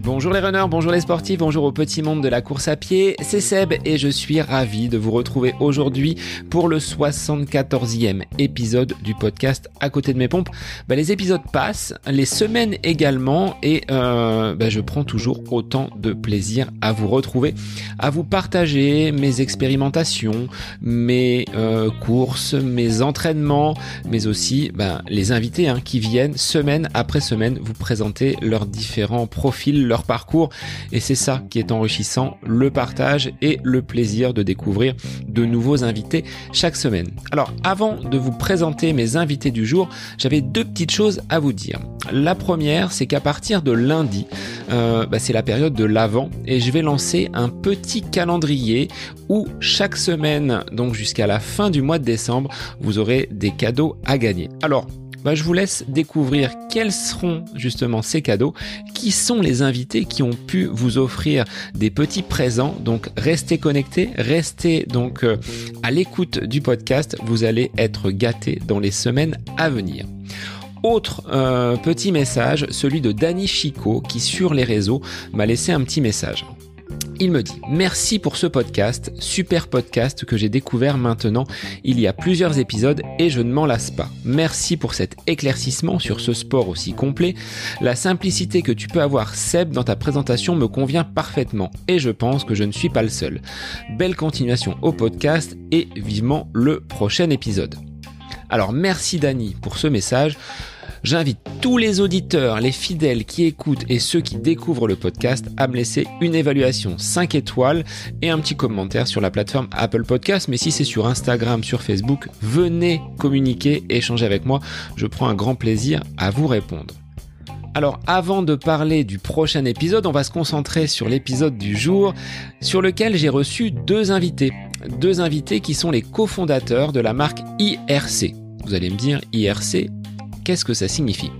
Bonjour les runners, bonjour les sportifs, bonjour au petit monde de la course à pied, c'est Seb et je suis ravi de vous retrouver aujourd'hui pour le 74e épisode du podcast À côté de mes pompes. Les épisodes passent, les semaines également et je prends toujours autant de plaisir à vous retrouver, à vous partager mes expérimentations, mes courses, mes entraînements, mais aussi les invités qui viennent semaine après semaine vous présenter leurs différents profils, leur parcours, et c'est ça qui est enrichissant, le partage et le plaisir de découvrir de nouveaux invités chaque semaine. Alors avant de vous présenter mes invités du jour, j'avais deux petites choses à vous dire. La première, c'est qu'à partir de lundi, c'est la période de l'Avent et je vais lancer un petit calendrier où chaque semaine, donc jusqu'à la fin du mois de décembre, vous aurez des cadeaux à gagner. Alors, je vous laisse découvrir quels seront justement ces cadeaux, qui sont les invités qui ont pu vous offrir des petits présents. Donc restez connectés, restez donc à l'écoute du podcast, vous allez être gâtés dans les semaines à venir. Autre petit message, celui de Danny Chico qui sur les réseaux m'a laissé un petit message. Il me dit « Merci pour ce podcast, super podcast que j'ai découvert maintenant il y a plusieurs épisodes et je ne m'en lasse pas. Merci pour cet éclaircissement sur ce sport aussi complet. La simplicité que tu peux avoir, Seb, dans ta présentation me convient parfaitement et je pense que je ne suis pas le seul. Belle continuation au podcast et vivement le prochain épisode. » Alors merci Dany pour ce message. J'invite tous les auditeurs, les fidèles qui écoutent et ceux qui découvrent le podcast à me laisser une évaluation 5 étoiles et un petit commentaire sur la plateforme Apple Podcast. Mais si c'est sur Instagram, sur Facebook, venez communiquer, échanger avec moi. Je prends un grand plaisir à vous répondre. Alors avant de parler du prochain épisode, on va se concentrer sur l'épisode du jour sur lequel j'ai reçu deux invités. Deux invités qui sont les cofondateurs de la marque IRC. Vous allez me dire IRC, qu'est-ce que ça signifie ?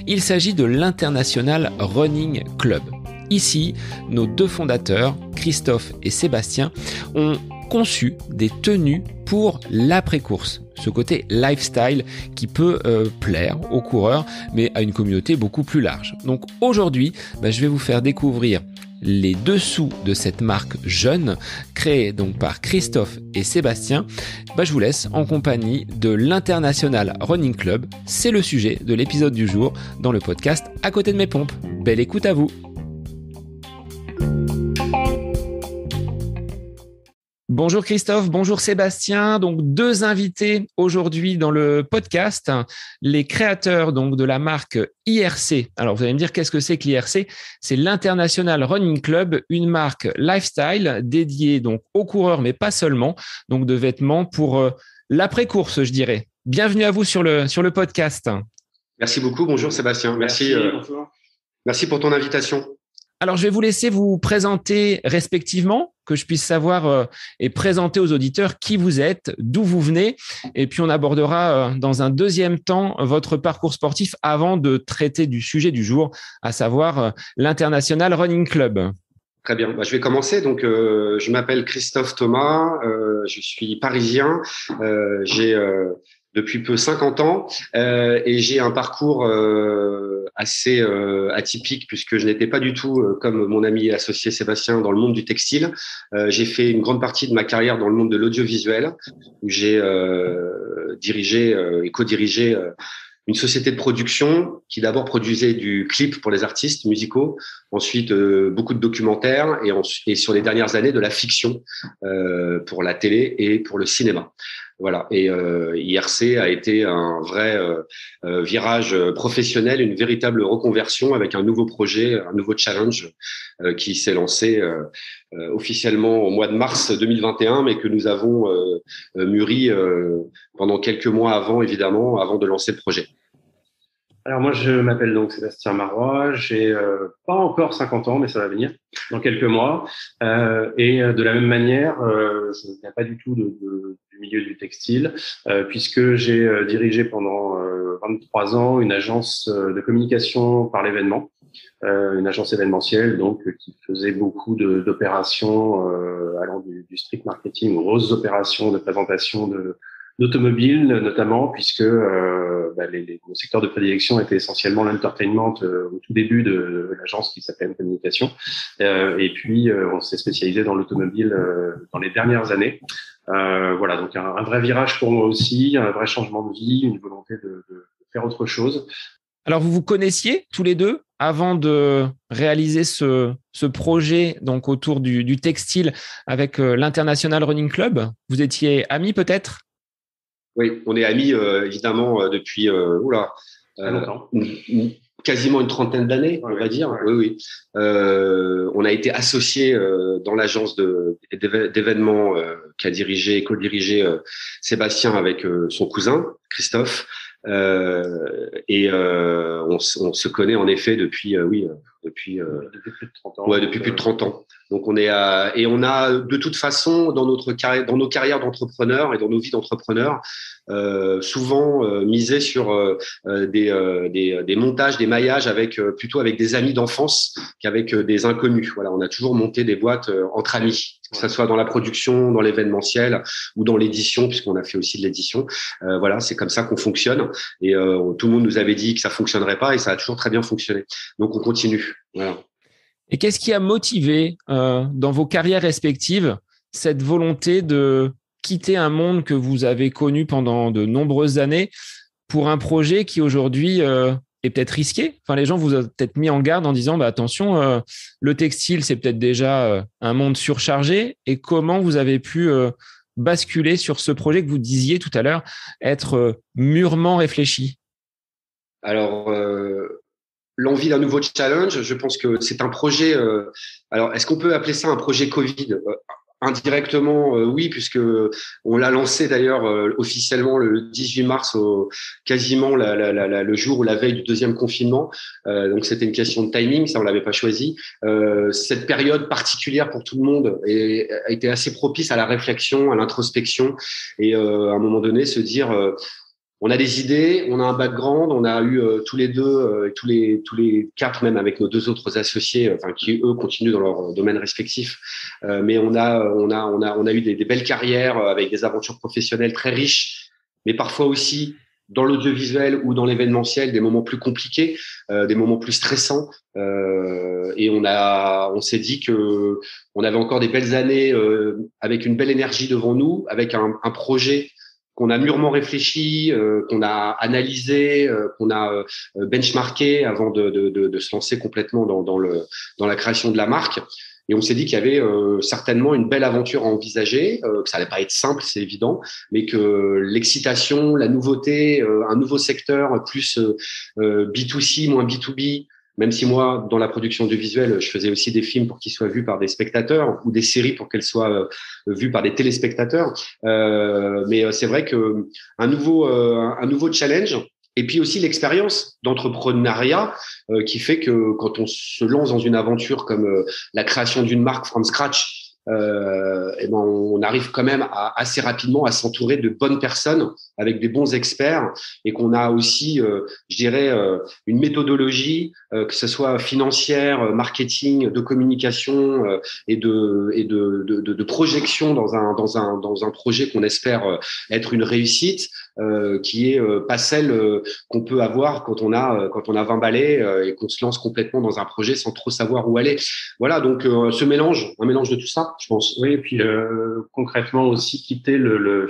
Il s'agit de l'International Running Club. Ici, nos deux fondateurs, Christophe et Sébastien, ont conçu des tenues pour l'après-course. Ce côté lifestyle qui peut plaire aux coureurs, mais à une communauté beaucoup plus large. Donc aujourd'hui, je vais vous faire découvrir les dessous de cette marque jeune, créée donc par Christophe et Sébastien. Je vous laisse en compagnie de l'International Running Club. C'est le sujet de l'épisode du jour dans le podcast À côté de mes pompes. Belle écoute à vous. Bonjour Christophe, bonjour Sébastien. Donc deux invités aujourd'hui dans le podcast, les créateurs donc de la marque IRC. Alors vous allez me dire qu'est-ce que c'est que l'IRC ? C'est l'International Running Club, une marque lifestyle dédiée donc aux coureurs mais pas seulement, donc de vêtements pour l'après-course, je dirais. Bienvenue à vous sur le podcast. Merci beaucoup, bonjour Sébastien. Merci pour ton invitation. Alors, je vais vous laisser vous présenter respectivement, que je puisse savoir et présenter aux auditeurs qui vous êtes, d'où vous venez. Et puis, on abordera dans un deuxième temps votre parcours sportif avant de traiter du sujet du jour, à savoir l'International Running Club. Très bien, je vais commencer. Donc, je m'appelle Christophe Thomas, je suis parisien, j'ai depuis peu 50 ans et j'ai un parcours assez atypique puisque je n'étais pas du tout comme mon ami et associé Sébastien dans le monde du textile. J'ai fait une grande partie de ma carrière dans le monde de l'audiovisuel où j'ai dirigé et co-dirigé une société de production qui d'abord produisait du clip pour les artistes musicaux, ensuite beaucoup de documentaires et sur les dernières années de la fiction pour la télé et pour le cinéma. Voilà. Et IRC a été un vrai virage professionnel, une véritable reconversion avec un nouveau projet, un nouveau challenge qui s'est lancé officiellement au mois de mars 2021, mais que nous avons mûri pendant quelques mois évidemment, avant de lancer le projet. Alors moi, je m'appelle donc Sébastien Marois, j'ai pas encore 50 ans, mais ça va venir dans quelques mois. Et de la même manière, je ne viens pas du tout du milieu du textile, puisque j'ai dirigé pendant 23 ans une agence de communication par l'événement, une agence événementielle donc qui faisait beaucoup d'opérations allant du street marketing aux grosses opérations de présentation d'automobiles notamment, puisque mon secteur de prédilection était essentiellement l'entertainment au tout début de l'agence qui s'appelle Communication. Et puis, on s'est spécialisé dans l'automobile dans les dernières années. Voilà, donc un vrai virage pour moi aussi, un vrai changement de vie, une volonté de faire autre chose. Alors, vous vous connaissiez tous les deux avant de réaliser ce projet donc autour du textile avec l'International Running Club. Vous étiez amis peut-être? Oui, on est amis évidemment depuis longtemps. Quasiment une trentaine d'années, on va dire. Ouais. Oui. On a été associés dans l'agence d'événements qu'a co-dirigé Sébastien avec son cousin Christophe. On se connaît en effet depuis plus de 30 ans. Ouais, depuis plus de 30 ans. Donc on a de toute façon dans nos carrières d'entrepreneurs et dans nos vies d'entrepreneurs souvent misé sur des montages, des maillages plutôt avec des amis d'enfance qu'avec des inconnus. Voilà, on a toujours monté des boîtes entre amis, que ça soit dans la production, dans l'événementiel ou dans l'édition, puisqu'on a fait aussi de l'édition. Voilà, c'est comme ça qu'on fonctionne. Et tout le monde nous avait dit que ça fonctionnerait pas, et ça a toujours très bien fonctionné. Donc on continue. Voilà. Et qu'est-ce qui a motivé dans vos carrières respectives cette volonté de quitter un monde que vous avez connu pendant de nombreuses années pour un projet qui aujourd'hui est peut-être risqué? Enfin, les gens vous ont peut-être mis en garde en disant attention, le textile, c'est peut-être déjà un monde surchargé. Et comment vous avez pu basculer sur ce projet que vous disiez tout à l'heure être mûrement réfléchi? Alors, l'envie d'un nouveau challenge, je pense que c'est un projet. Alors, est-ce qu'on peut appeler ça un projet Covid? Indirectement, oui, puisque on l'a lancé d'ailleurs officiellement le 18 mars, quasiment le jour ou la veille du deuxième confinement. Donc, c'était une question de timing, ça on l'avait pas choisi. Cette période particulière pour tout le monde a été assez propice à la réflexion, à l'introspection, et à un moment donné se dire. On a des idées, on a un background, on a eu tous les deux, tous les quatre, même avec nos deux autres associés, qui eux continuent dans leur domaine respectif. Mais on a eu des belles carrières avec des aventures professionnelles très riches, mais parfois aussi dans l'audiovisuel ou dans l'événementiel, des moments plus compliqués, des moments plus stressants. Et on s'est dit que on avait encore des belles années avec une belle énergie devant nous, avec un projet qu'on a mûrement réfléchi, qu'on a analysé, qu'on a benchmarké avant de se lancer complètement dans la création de la marque. Et on s'est dit qu'il y avait certainement une belle aventure à envisager, que ça allait pas être simple, c'est évident, mais que l'excitation, la nouveauté, un nouveau secteur, plus B2C, moins B2B, même si moi, dans la production audiovisuelle, je faisais aussi des films pour qu'ils soient vus par des spectateurs ou des séries pour qu'elles soient vues par des téléspectateurs. Mais c'est vrai que un nouveau challenge, et puis aussi l'expérience d'entrepreneuriat qui fait que quand on se lance dans une aventure comme la création d'une marque from scratch, on arrive quand même assez rapidement à s'entourer de bonnes personnes avec des bons experts, et qu'on a aussi, je dirais, une méthodologie, que ce soit financière, marketing, de communication et de projection dans un projet qu'on espère être une réussite, qui est pas celle qu'on peut avoir quand on a 20 balais et qu'on se lance complètement dans un projet sans trop savoir où aller. Voilà, donc un mélange de tout ça, je pense. Oui, et puis concrètement aussi quitter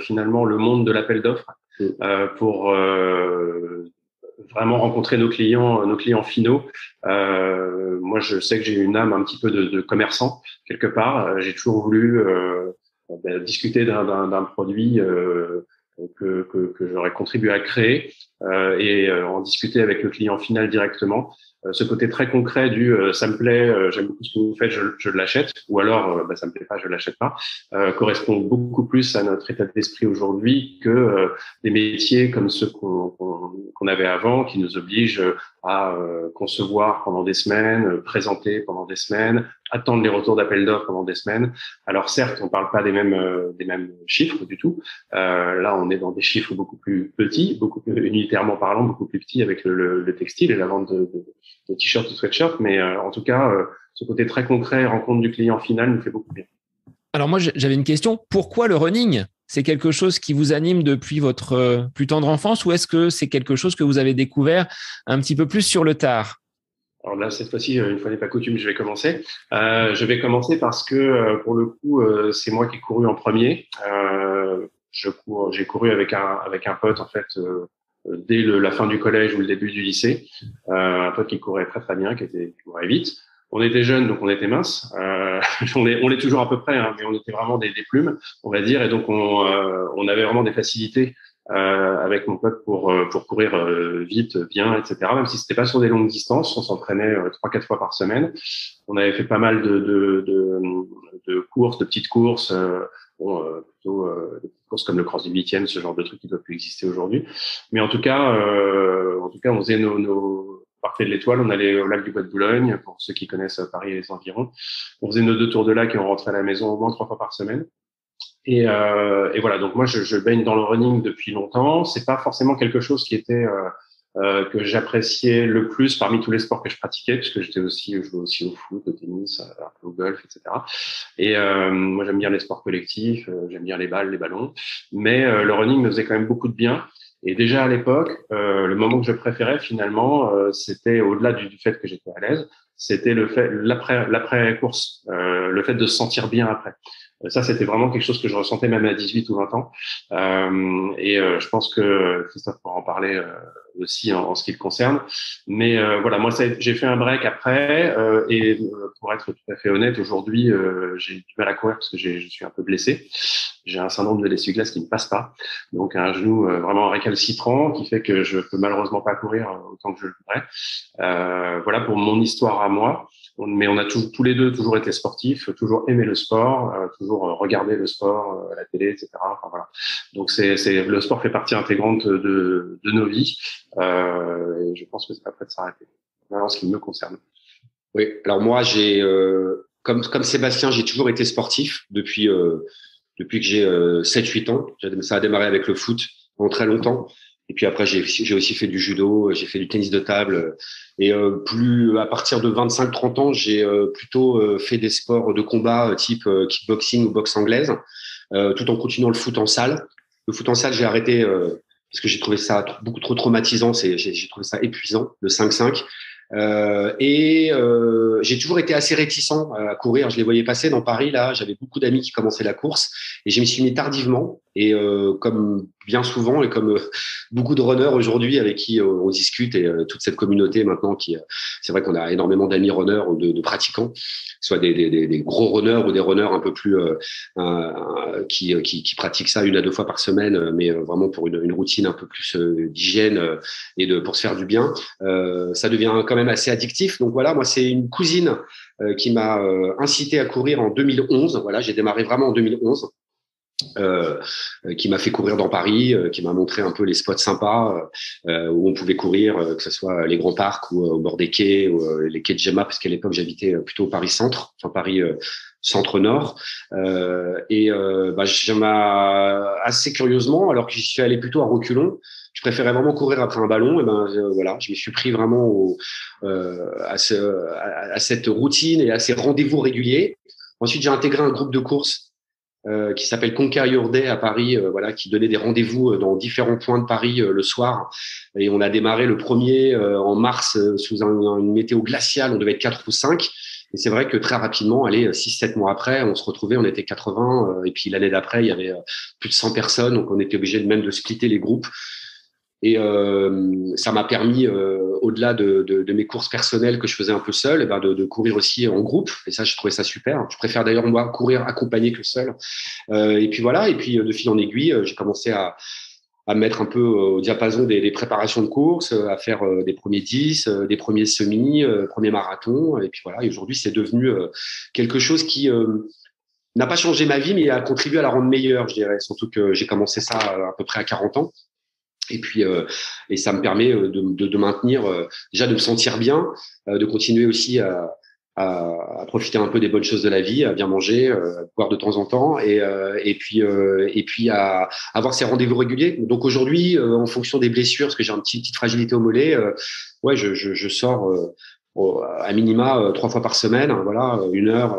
finalement le monde de l'appel d'offres pour vraiment rencontrer nos clients finaux. Moi, je sais que j'ai une âme un petit peu de commerçant quelque part. J'ai toujours voulu discuter d'un produit que j'aurais contribué à créer et en discuter avec le client final directement. Ce côté très concret ça me plaît, j'aime beaucoup ce que vous faites, je l'achète, ou alors ça me plaît pas, je l'achète pas, correspond beaucoup plus à notre état d'esprit aujourd'hui que des métiers comme ceux qu'on avait avant, qui nous obligent à concevoir pendant des semaines, présenter pendant des semaines, attendre les retours d'appel d'offres pendant des semaines. Alors certes, on parle pas des mêmes chiffres du tout. Là, on est dans des chiffres beaucoup plus petits, beaucoup plus unitairement parlant, beaucoup plus petits avec le textile et la vente de t-shirts ou sweatshirts. Mais en tout cas, ce côté très concret, rencontre du client final, nous fait beaucoup bien. Alors moi, j'avais une question. Pourquoi le running? c'est quelque chose qui vous anime depuis votre plus tendre enfance ou est-ce que c'est quelque chose que vous avez découvert un petit peu plus sur le tard? Alors là, cette fois-ci, une fois n'est pas coutume, je vais commencer. Je vais commencer parce que, pour le coup, c'est moi qui ai couru en premier. J'ai couru avec un pote, en fait, dès la fin du collège ou le début du lycée. Un pote qui courait très, très bien, qui courait vite. On était jeunes, donc on était minces. On l'est toujours à peu près, hein, mais on était vraiment des plumes, on va dire. Et donc, on avait vraiment des facilités avec mon pote pour courir vite, bien, etc. Même si c'était pas sur des longues distances, on s'entraînait 3-4 fois par semaine. On avait fait pas mal de courses, de petites courses, plutôt des petites courses comme le cross du 8e, ce genre de trucs qui ne doivent plus exister aujourd'hui. Mais en tout cas, on faisait nos parfait de l'Étoile, on allait au lac du Bois de Boulogne, pour ceux qui connaissent Paris et les environs. On faisait nos 2 tours de lac et on rentrait à la maison au moins 3 fois par semaine. Et voilà, donc moi je baigne dans le running depuis longtemps. C'est pas forcément quelque chose qui était que j'appréciais le plus parmi tous les sports que je pratiquais, puisque je jouais aussi au foot, au tennis, un peu au golf, etc. Et moi j'aime bien les sports collectifs, j'aime bien les balles, les ballons, mais le running me faisait quand même beaucoup de bien. Et déjà à l'époque, le moment que je préférais finalement, c'était au-delà du fait que j'étais à l'aise, c'était l'après course, le fait de se sentir bien après. Ça, c'était vraiment quelque chose que je ressentais même à 18 ou 20 ans. Je pense que Christophe pourra en parler aussi en ce qui le concerne. Mais voilà, moi, j'ai fait un break après. Pour être tout à fait honnête, aujourd'hui, j'ai du mal à courir parce que je suis un peu blessé. J'ai un syndrome de l'essuie-glace qui ne passe pas. Donc, un genou vraiment récalcitrant qui fait que je peux malheureusement pas courir autant que je le voudrais. Voilà pour mon histoire à moi. Mais on a tous les deux toujours été sportifs, toujours aimé le sport, toujours regardé le sport à la télé, etc. Enfin, voilà. Donc le sport fait partie intégrante de nos vies. Et je pense que c'est pas prêt de s'arrêter. Voilà en ce qui me concerne. Oui. Alors moi, comme Sébastien, j'ai toujours été sportif depuis que j'ai 7-8 ans. Ça a démarré avec le foot pendant très longtemps. Et puis après, j'ai aussi fait du judo, j'ai fait du tennis de table. Et plus à partir de 25-30 ans, j'ai plutôt fait des sports de combat type kickboxing ou boxe anglaise, tout en continuant le foot en salle. Le foot en salle, j'ai arrêté parce que j'ai trouvé ça beaucoup trop traumatisant. J'ai trouvé ça épuisant, le 5-5. J'ai toujours été assez réticent à courir. Je les voyais passer dans Paris, là. J'avais beaucoup d'amis qui commençaient la course et je m'y suis mis tardivement. Et comme bien souvent et comme beaucoup de runners aujourd'hui avec qui on discute et toute cette communauté maintenant c'est vrai qu'on a énormément d'amis runners ou de pratiquants, soit des gros runners ou des runners un peu plus qui pratiquent ça 1 à 2 fois par semaine, mais vraiment pour une routine un peu plus d'hygiène pour se faire du bien. Ça devient quand même assez addictif. Donc voilà, moi c'est une cousine qui m'a incité à courir en 2011. Voilà, j'ai démarré vraiment en 2011. Qui m'a fait courir dans Paris, qui m'a montré un peu les spots sympas où on pouvait courir, que ce soit les grands parcs ou au bord des quais, ou les quais de Gemma, parce qu'à l'époque j'habitais plutôt au Paris Centre, enfin Paris Centre-Nord. Assez curieusement, alors que j'y suis allé plutôt à reculons, je préférais vraiment courir après un ballon. Et voilà, je me suis pris vraiment à cette routine et à ces rendez-vous réguliers. Ensuite, j'ai intégré un groupe de course qui s'appelle Conquer Your Day à Paris, voilà, qui donnait des rendez-vous dans différents points de Paris le soir. Et on a démarré le premier en mars sous une météo glaciale. On devait être 4 ou 5. Et c'est vrai que très rapidement, 6-7 mois après, on se retrouvait, on était 80. Et puis l'année d'après, il y avait plus de 100 personnes. Donc on était obligé même de splitter les groupes. Et ça m'a permis, au-delà de mes courses personnelles que je faisais un peu seul, de courir aussi en groupe. Et ça, je trouvais ça super. Je préfère d'ailleurs moi courir accompagné que seul. Et puis voilà. Et puis de fil en aiguille, j'ai commencé à me mettre un peu au diapason des préparations de course, à faire des premiers 10, des premiers semis, premiers marathons. Et puis voilà. Et aujourd'hui, c'est devenu quelque chose qui n'a pas changé ma vie, mais a contribué à la rendre meilleure, je dirais. Surtout que j'ai commencé ça à peu près à 40 ans. Et puis, et ça me permet de maintenir, déjà de me sentir bien, de continuer aussi à profiter un peu des bonnes choses de la vie, à bien manger, à boire de temps en temps, et puis à avoir ces rendez-vous réguliers. Donc aujourd'hui, en fonction des blessures, parce que j'ai une petite fragilité au mollet, ouais, je sors à minima 3 fois par semaine, hein, voilà, 1 heure.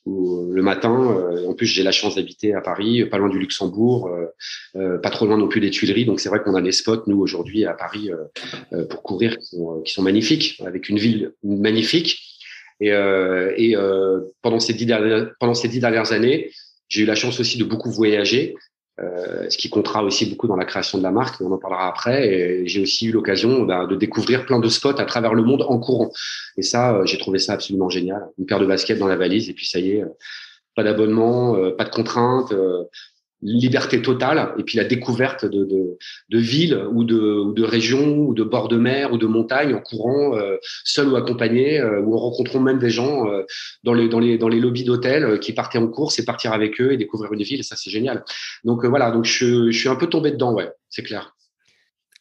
le matin. En plus, j'ai la chance d'habiter à Paris, pas loin du Luxembourg, pas trop loin non plus des Tuileries. Donc, c'est vrai qu'on a des spots, nous, aujourd'hui, à Paris, pour courir qui sont magnifiques, avec une ville magnifique. Pendant ces 10 dernières années, j'ai eu la chance aussi de beaucoup voyager, ce qui comptera aussi beaucoup dans la création de la marque. On en parlera après. Et j'ai aussi eu l'occasion de découvrir plein de spots à travers le monde en courant. Et ça, j'ai trouvé ça absolument génial. Une paire de baskets dans la valise et puis ça y est, pas d'abonnement, pas de contraintes, liberté totale. Et puis la découverte de villes ou de régions ou de bords de mer ou de montagnes en courant, seul ou accompagné, ou en rencontrant même des gens dans les lobbies d'hôtels qui partaient en course et partir avec eux et découvrir une ville. Et ça, c'est génial. Donc voilà, donc je suis un peu tombé dedans, ouais, c'est clair.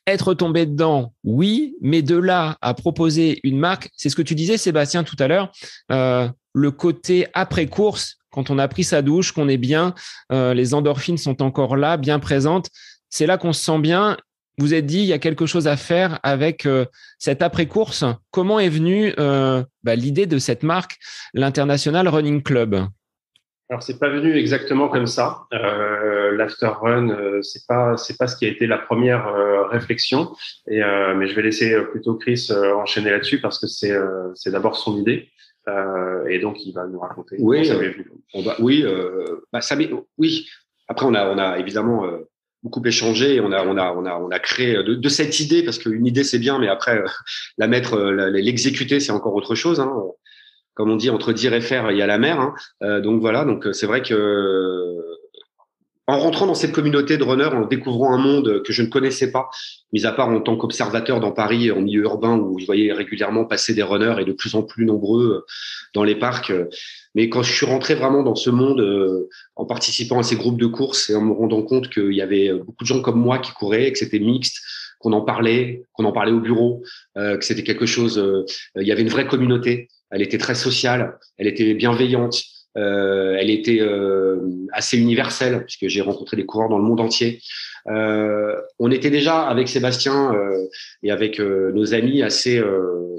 Être tombé dedans, oui, mais de là à proposer une marque, c'est ce que tu disais, Sébastien, tout à l'heure, le côté après-course, quand on a pris sa douche, qu'on est bien, les endorphines sont encore là, bien présentes, c'est là qu'on se sent bien. Vous êtes dit, il y a quelque chose à faire avec cette après-course. Comment est venue l'idée de cette marque, l'International Running Club ? Alors, c'est pas venu exactement comme ça. L'after run, c'est pas ce qui a été la première réflexion. Mais je vais laisser plutôt Chris enchaîner là-dessus parce que c'est d'abord son idée. Et donc il va nous raconter. Oui, oui. Après, on a évidemment beaucoup échangé. Et on a créé de cette idée, parce qu'une idée c'est bien, mais après la mettre, l'exécuter, c'est encore autre chose. Hein. Comme on dit, entre dire et faire, il y a la mer. Hein. Donc voilà, donc c'est vrai que en rentrant dans cette communauté de runners, en découvrant un monde que je ne connaissais pas, mis à part en tant qu'observateur dans Paris, en milieu urbain, où je voyais régulièrement passer des runners et de plus en plus nombreux dans les parcs. Mais quand je suis rentré vraiment dans ce monde, en participant à ces groupes de courses et en me rendant compte qu'il y avait beaucoup de gens comme moi qui couraient, que c'était mixte, qu'on en parlait au bureau, que c'était quelque chose, il y avait une vraie communauté. Elle était très sociale, elle était bienveillante. Elle était assez universelle, puisque j'ai rencontré des coureurs dans le monde entier. On était déjà avec Sébastien et avec nos amis assez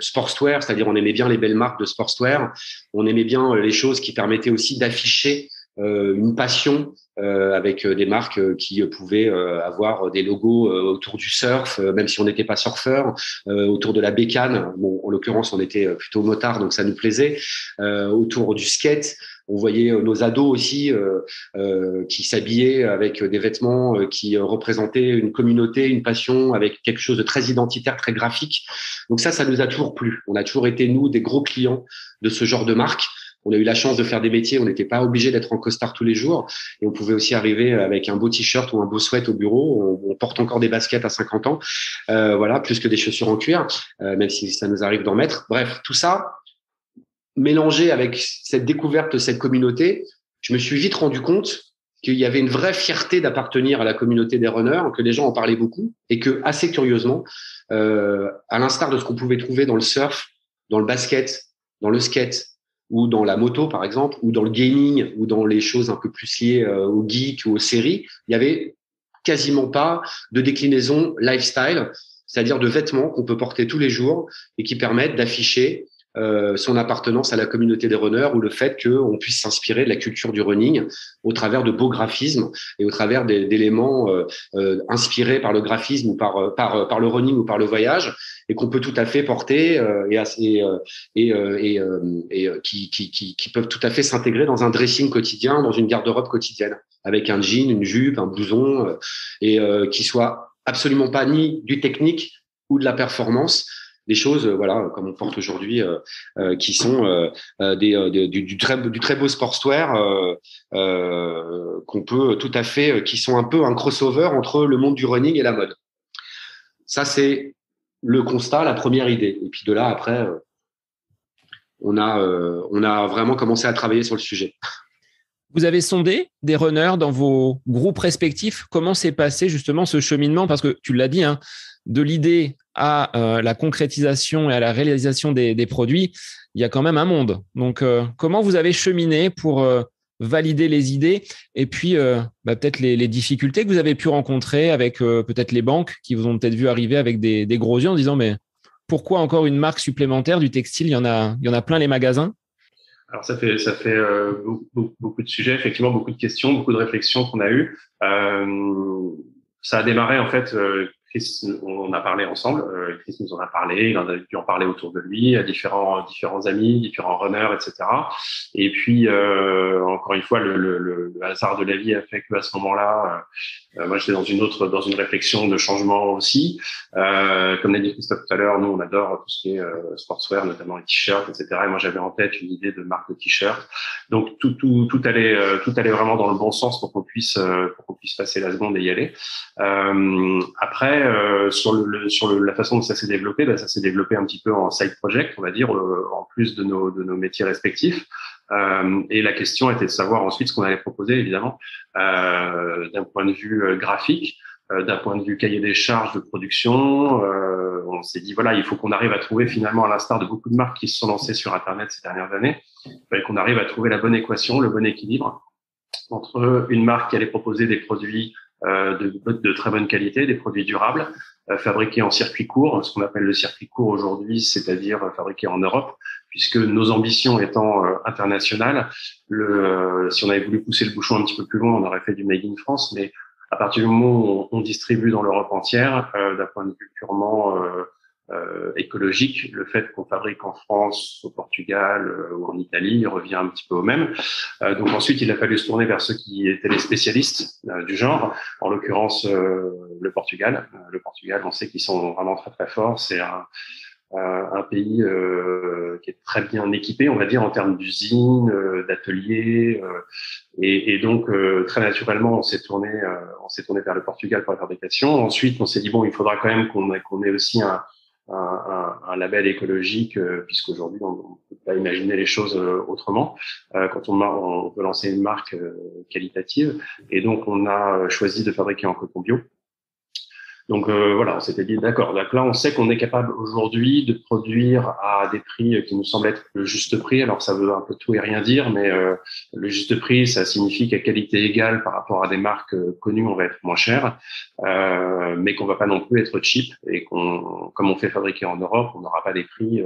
sportswear, c'est-à-dire on aimait bien les belles marques de sportswear. On aimait bien les choses qui permettaient aussi d'afficher une passion avec des marques qui pouvaient avoir des logos autour du surf, même si on n'était pas surfeur, autour de la bécane. Bon, en l'occurrence, on était plutôt motard, donc ça nous plaisait. Autour du skate. On voyait nos ados aussi qui s'habillaient avec des vêtements qui représentaient une communauté, une passion, avec quelque chose de très identitaire, très graphique. Donc ça nous a toujours plu. On a toujours été, nous, des gros clients de ce genre de marque. On a eu la chance de faire des métiers, on n'était pas obligé d'être en costard tous les jours et on pouvait aussi arriver avec un beau t-shirt ou un beau sweat au bureau. On porte encore des baskets à 50 ans, voilà, plus que des chaussures en cuir, même si ça nous arrive d'en mettre. Bref, tout ça, mélangé avec cette découverte de cette communauté, je me suis vite rendu compte qu'il y avait une vraie fierté d'appartenir à la communauté des runners, que les gens en parlaient beaucoup et que, assez curieusement, à l'instar de ce qu'on pouvait trouver dans le surf, dans le basket, dans le skate ou dans la moto, par exemple, ou dans le gaming ou dans les choses un peu plus liées au geek ou aux séries, il y avait quasiment pas de déclinaison lifestyle, c'est-à-dire de vêtements qu'on peut porter tous les jours et qui permettent d'afficher son appartenance à la communauté des runners ou le fait qu'on puisse s'inspirer de la culture du running au travers de beaux graphismes et au travers d'éléments inspirés par le graphisme ou par le running ou par le voyage et qu'on peut tout à fait porter qui peuvent tout à fait s'intégrer dans un dressing quotidien, dans une garde-robe quotidienne avec un jean, une jupe, un blouson qui soit absolument pas ni du technique ou de la performance, des choses voilà comme on porte aujourd'hui qui sont du très beau sportswear qu'on peut tout à fait qui sont un peu un crossover entre le monde du running et la mode. Ça c'est le constat, la première idée, et puis de là après on a vraiment commencé à travailler sur le sujet. Vous avez sondé des runners dans vos groupes respectifs. Comment s'est passé justement ce cheminement ? Parce que tu l'as dit, hein, de l'idée à la concrétisation et à la réalisation des produits, il y a quand même un monde. Donc, comment vous avez cheminé pour valider les idées et puis peut-être les difficultés que vous avez pu rencontrer avec peut-être les banques qui vous ont peut-être vu arriver avec des gros yeux en disant mais pourquoi encore une marque supplémentaire du textile ? Il y en a plein les magasins. Alors ça fait beaucoup de sujets, effectivement, beaucoup de questions, beaucoup de réflexions qu'on a eues. Ça a démarré en fait. Chris, on a parlé ensemble. Chris nous en a parlé. Il en a dû en parler autour de lui à différents amis, différents runners, etc. Et puis encore une fois, le hasard de la vie a fait qu'à ce moment-là, moi j'étais dans une réflexion de changement aussi. Comme l'a dit Christophe tout à l'heure, nous on adore tout ce qui est sportswear, notamment les t-shirts, etc. Et moi j'avais en tête une idée de marque de t-shirt. Donc tout allait vraiment dans le bon sens pour qu'on puisse passer la seconde et y aller. Après, sur la façon dont ça s'est développé, ça s'est développé un petit peu en side project, on va dire, en plus de nos métiers respectifs. Et la question était de savoir ensuite ce qu'on allait proposer, évidemment, d'un point de vue graphique, d'un point de vue cahier des charges de production. On s'est dit, voilà, il faut qu'on arrive à trouver finalement, à l'instar de beaucoup de marques qui se sont lancées sur Internet ces dernières années, qu'on arrive à trouver la bonne équation, le bon équilibre entre une marque qui allait proposer des produits de très bonne qualité, des produits durables, fabriqués en circuit court, ce qu'on appelle le circuit court aujourd'hui, c'est-à-dire fabriqués en Europe, puisque nos ambitions étant internationales, si on avait voulu pousser le bouchon un petit peu plus loin, on aurait fait du Made in France, mais à partir du moment où on distribue dans l'Europe entière, d'un point de vue purement écologique, le fait qu'on fabrique en France, au Portugal ou en Italie revient un petit peu au même. Donc ensuite, il a fallu se tourner vers ceux qui étaient les spécialistes du genre, en l'occurrence le Portugal. Le Portugal, on sait qu'ils sont vraiment très très forts. C'est un pays qui est très bien équipé, on va dire, en termes d'usines, d'ateliers, et donc très naturellement, on s'est tourné vers le Portugal pour la fabrication. Ensuite, on s'est dit bon, il faudra quand même qu'on ait aussi un label écologique, puisqu'aujourd'hui on ne peut pas imaginer les choses autrement quand on veut lancer une marque qualitative. Et donc on a choisi de fabriquer en coton bio. Donc voilà, on s'était dit d'accord. Donc là, on sait qu'on est capable aujourd'hui de produire à des prix qui nous semblent être le juste prix. Alors ça veut un peu tout et rien dire, mais le juste prix, ça signifie qu'à qualité égale par rapport à des marques connues, on va être moins cher, mais qu'on va pas non plus être cheap et comme on fait fabriquer en Europe, on n'aura pas des prix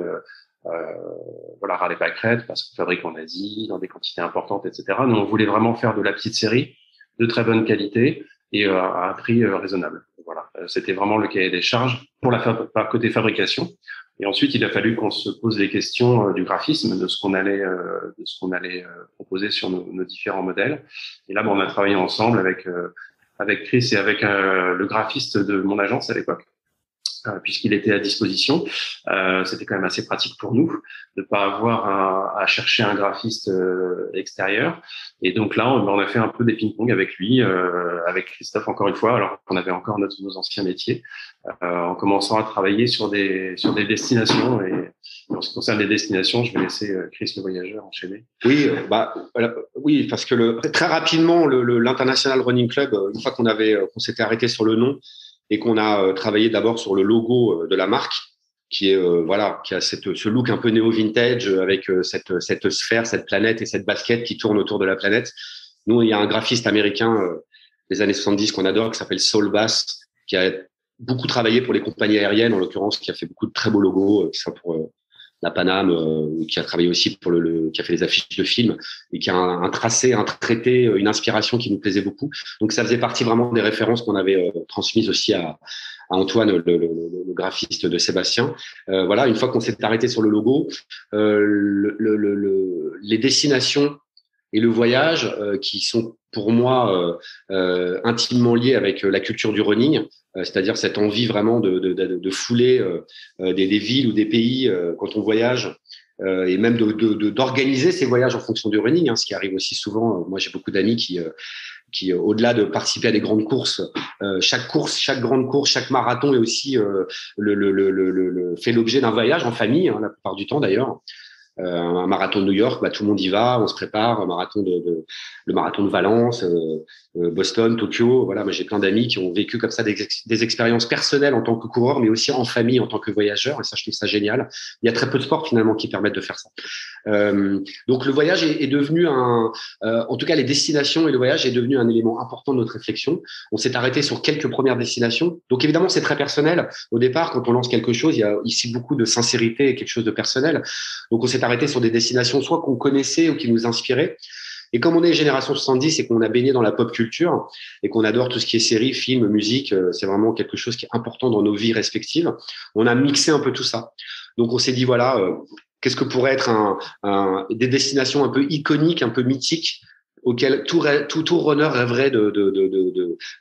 voilà, ras les pâquerettes parce qu'on fabrique en Asie dans des quantités importantes, etc. Nous, on voulait vraiment faire de la petite série de très bonne qualité et à un prix raisonnable. Voilà, c'était vraiment le cahier des charges pour côté fabrication. Et ensuite, il a fallu qu'on se pose les questions du graphisme, de ce qu'on allait proposer sur nos différents modèles. Et là, on a travaillé ensemble avec Chris et avec le graphiste de mon agence à l'époque. Puisqu'il était à disposition, c'était quand même assez pratique pour nous de pas avoir à chercher un graphiste extérieur. Et donc là, on a fait un peu des ping-pong avec lui, avec Christophe encore une fois, alors qu'on avait encore nos anciens métiers, en commençant à travailler sur des destinations. Et en ce qui concerne les destinations, je vais laisser Chris le voyageur enchaîner. Oui, oui, parce que très rapidement, l'International Running Club, une fois qu'on s'était arrêté sur le nom, et qu'on a travaillé d'abord sur le logo de la marque, qui a ce look un peu néo-vintage avec cette sphère, cette planète et cette basket qui tourne autour de la planète. Nous, il y a un graphiste américain des années 70 qu'on adore, qui s'appelle Saul Bass, qui a beaucoup travaillé pour les compagnies aériennes, en l'occurrence, qui a fait beaucoup de très beaux logos, que ce soit pour la Paname, qui a travaillé aussi pour qui a fait les affiches de films et qui a un tracé, un traité, une inspiration qui nous plaisait beaucoup. Donc ça faisait partie vraiment des références qu'on avait transmises aussi à Antoine, le graphiste de Sébastien. Voilà, une fois qu'on s'est arrêté sur le logo, les destinations et le voyage qui sont pour moi intimement liés avec la culture du running, c'est-à-dire cette envie vraiment de fouler des villes ou des pays quand on voyage, et même d'organiser ces voyages en fonction du running, hein, ce qui arrive aussi souvent. Moi, j'ai beaucoup d'amis qui au-delà de participer à des grandes courses, chaque grande course, chaque marathon est aussi fait l'objet d'un voyage en famille, hein, la plupart du temps d'ailleurs. Un marathon de New York, tout le monde y va, on se prépare. Le marathon de Valence, Boston, Tokyo. Voilà, moi j'ai plein d'amis qui ont vécu comme ça des expériences personnelles en tant que coureur, mais aussi en famille en tant que voyageur. Et ça, je trouve ça génial. Il y a très peu de sports finalement qui permettent de faire ça. Donc le voyage est devenu en tout cas les destinations et le voyage est devenu un élément important de notre réflexion. On s'est arrêté sur quelques premières destinations. Donc évidemment, c'est très personnel. Au départ, quand on lance quelque chose, il y a ici beaucoup de sincérité et quelque chose de personnel. Donc on s'est arrêté arrêté sur des destinations soit qu'on connaissait ou qui nous inspiraient. Et comme on est génération 70 et qu'on a baigné dans la pop culture et qu'on adore tout ce qui est séries, films, musique, c'est vraiment quelque chose qui est important dans nos vies respectives. On a mixé un peu tout ça. Donc, on s'est dit, voilà, qu'est-ce que pourrait être des destinations un peu iconiques, un peu mythiques, auxquelles tout runner rêverait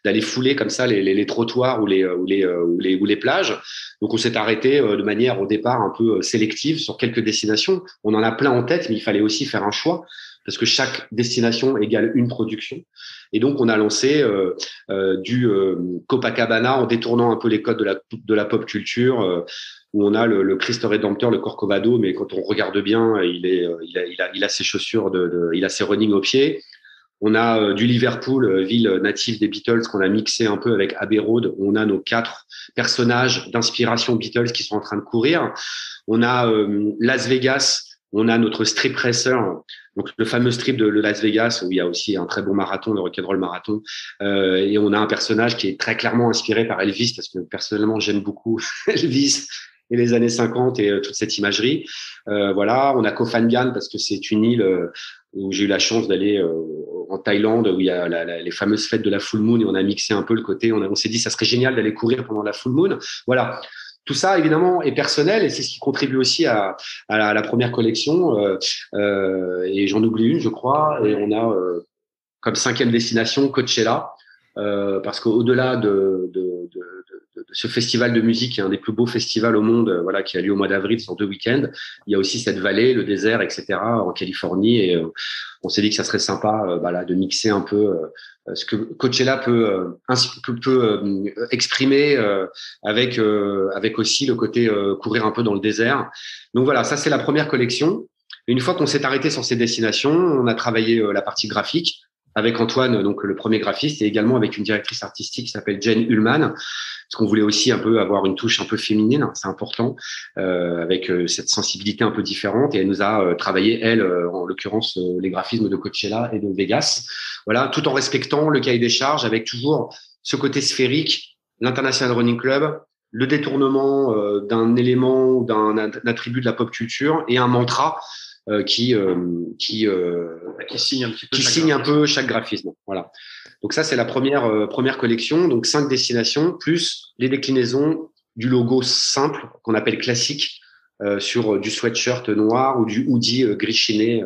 d'aller fouler comme ça les trottoirs ou les plages. Donc, on s'est arrêté de manière au départ un peu sélective sur quelques destinations. On en a plein en tête, mais il fallait aussi faire un choix, parce que chaque destination égale une production. Et donc, on a lancé du Copacabana en détournant un peu les codes de la pop culture, où on a le Christ Rédempteur, le Corcovado, mais quand on regarde bien, il a ses chaussures, il a ses running aux pieds. On a du Liverpool, ville native des Beatles, qu'on a mixé un peu avec Abbey Road. On a nos 4 personnages d'inspiration Beatles qui sont en train de courir. On a Las Vegas. On a notre strip racer, donc le fameux strip de Las Vegas, où il y a aussi un très bon marathon, le Rock'n'Roll Marathon. Et on a un personnage qui est très clairement inspiré par Elvis, parce que personnellement, j'aime beaucoup Elvis et les années 50 et toute cette imagerie. Voilà, on a Koh Phangan, parce que c'est une île où j'ai eu la chance d'aller en Thaïlande, où il y a les fameuses fêtes de la full moon, et on a mixé un peu le côté. On s'est dit, ça serait génial d'aller courir pendant la full moon. Voilà. Tout ça, évidemment, est personnel et c'est ce qui contribue aussi à la première collection. Et j'en oublie une, je crois. Et on a comme 5e destination Coachella, parce qu'au-delà de ce festival de musique, qui est un des plus beaux festivals au monde, voilà, qui a lieu au mois d'avril sur 2 week-ends, il y a aussi cette vallée, le désert, etc., en Californie. Et on s'est dit que ça serait sympa de mixer un peu ce que Coachella peut exprimer avec aussi le côté courir un peu dans le désert. Donc voilà, ça c'est la première collection. Et une fois qu'on s'est arrêté sur ces destinations, on a travaillé la partie graphique avec Antoine, donc le premier graphiste, et également avec une directrice artistique qui s'appelle Jane Ullman, parce qu'on voulait aussi un peu avoir une touche un peu féminine, c'est important, avec cette sensibilité un peu différente. Et elle nous a travaillé, elle, en l'occurrence, les graphismes de Coachella et de Vegas. Voilà, tout en respectant le cahier des charges, avec toujours ce côté sphérique, l'International Running Club, le détournement d'un élément ou d'un attribut de la pop culture et un mantra qui signe un peu chaque graphisme. Voilà. Donc ça, c'est la première collection. Donc 5 destinations plus les déclinaisons du logo simple qu'on appelle classique sur du sweatshirt noir ou du hoodie gris chiné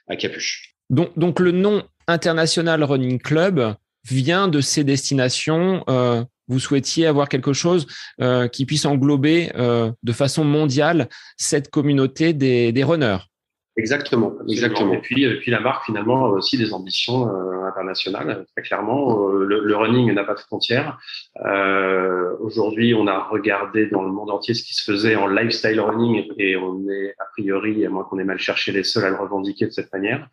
à capuche. Donc le nom International Running Club vient de ces destinations. Vous souhaitiez avoir quelque chose qui puisse englober de façon mondiale cette communauté des runners. Exactement. Et puis la marque finalement a aussi des ambitions internationales. Très clairement, le running n'a pas de frontières. Aujourd'hui, on a regardé dans le monde entier ce qui se faisait en lifestyle running et on est a priori, à moins qu'on ait mal cherché, les seuls à le revendiquer de cette manière.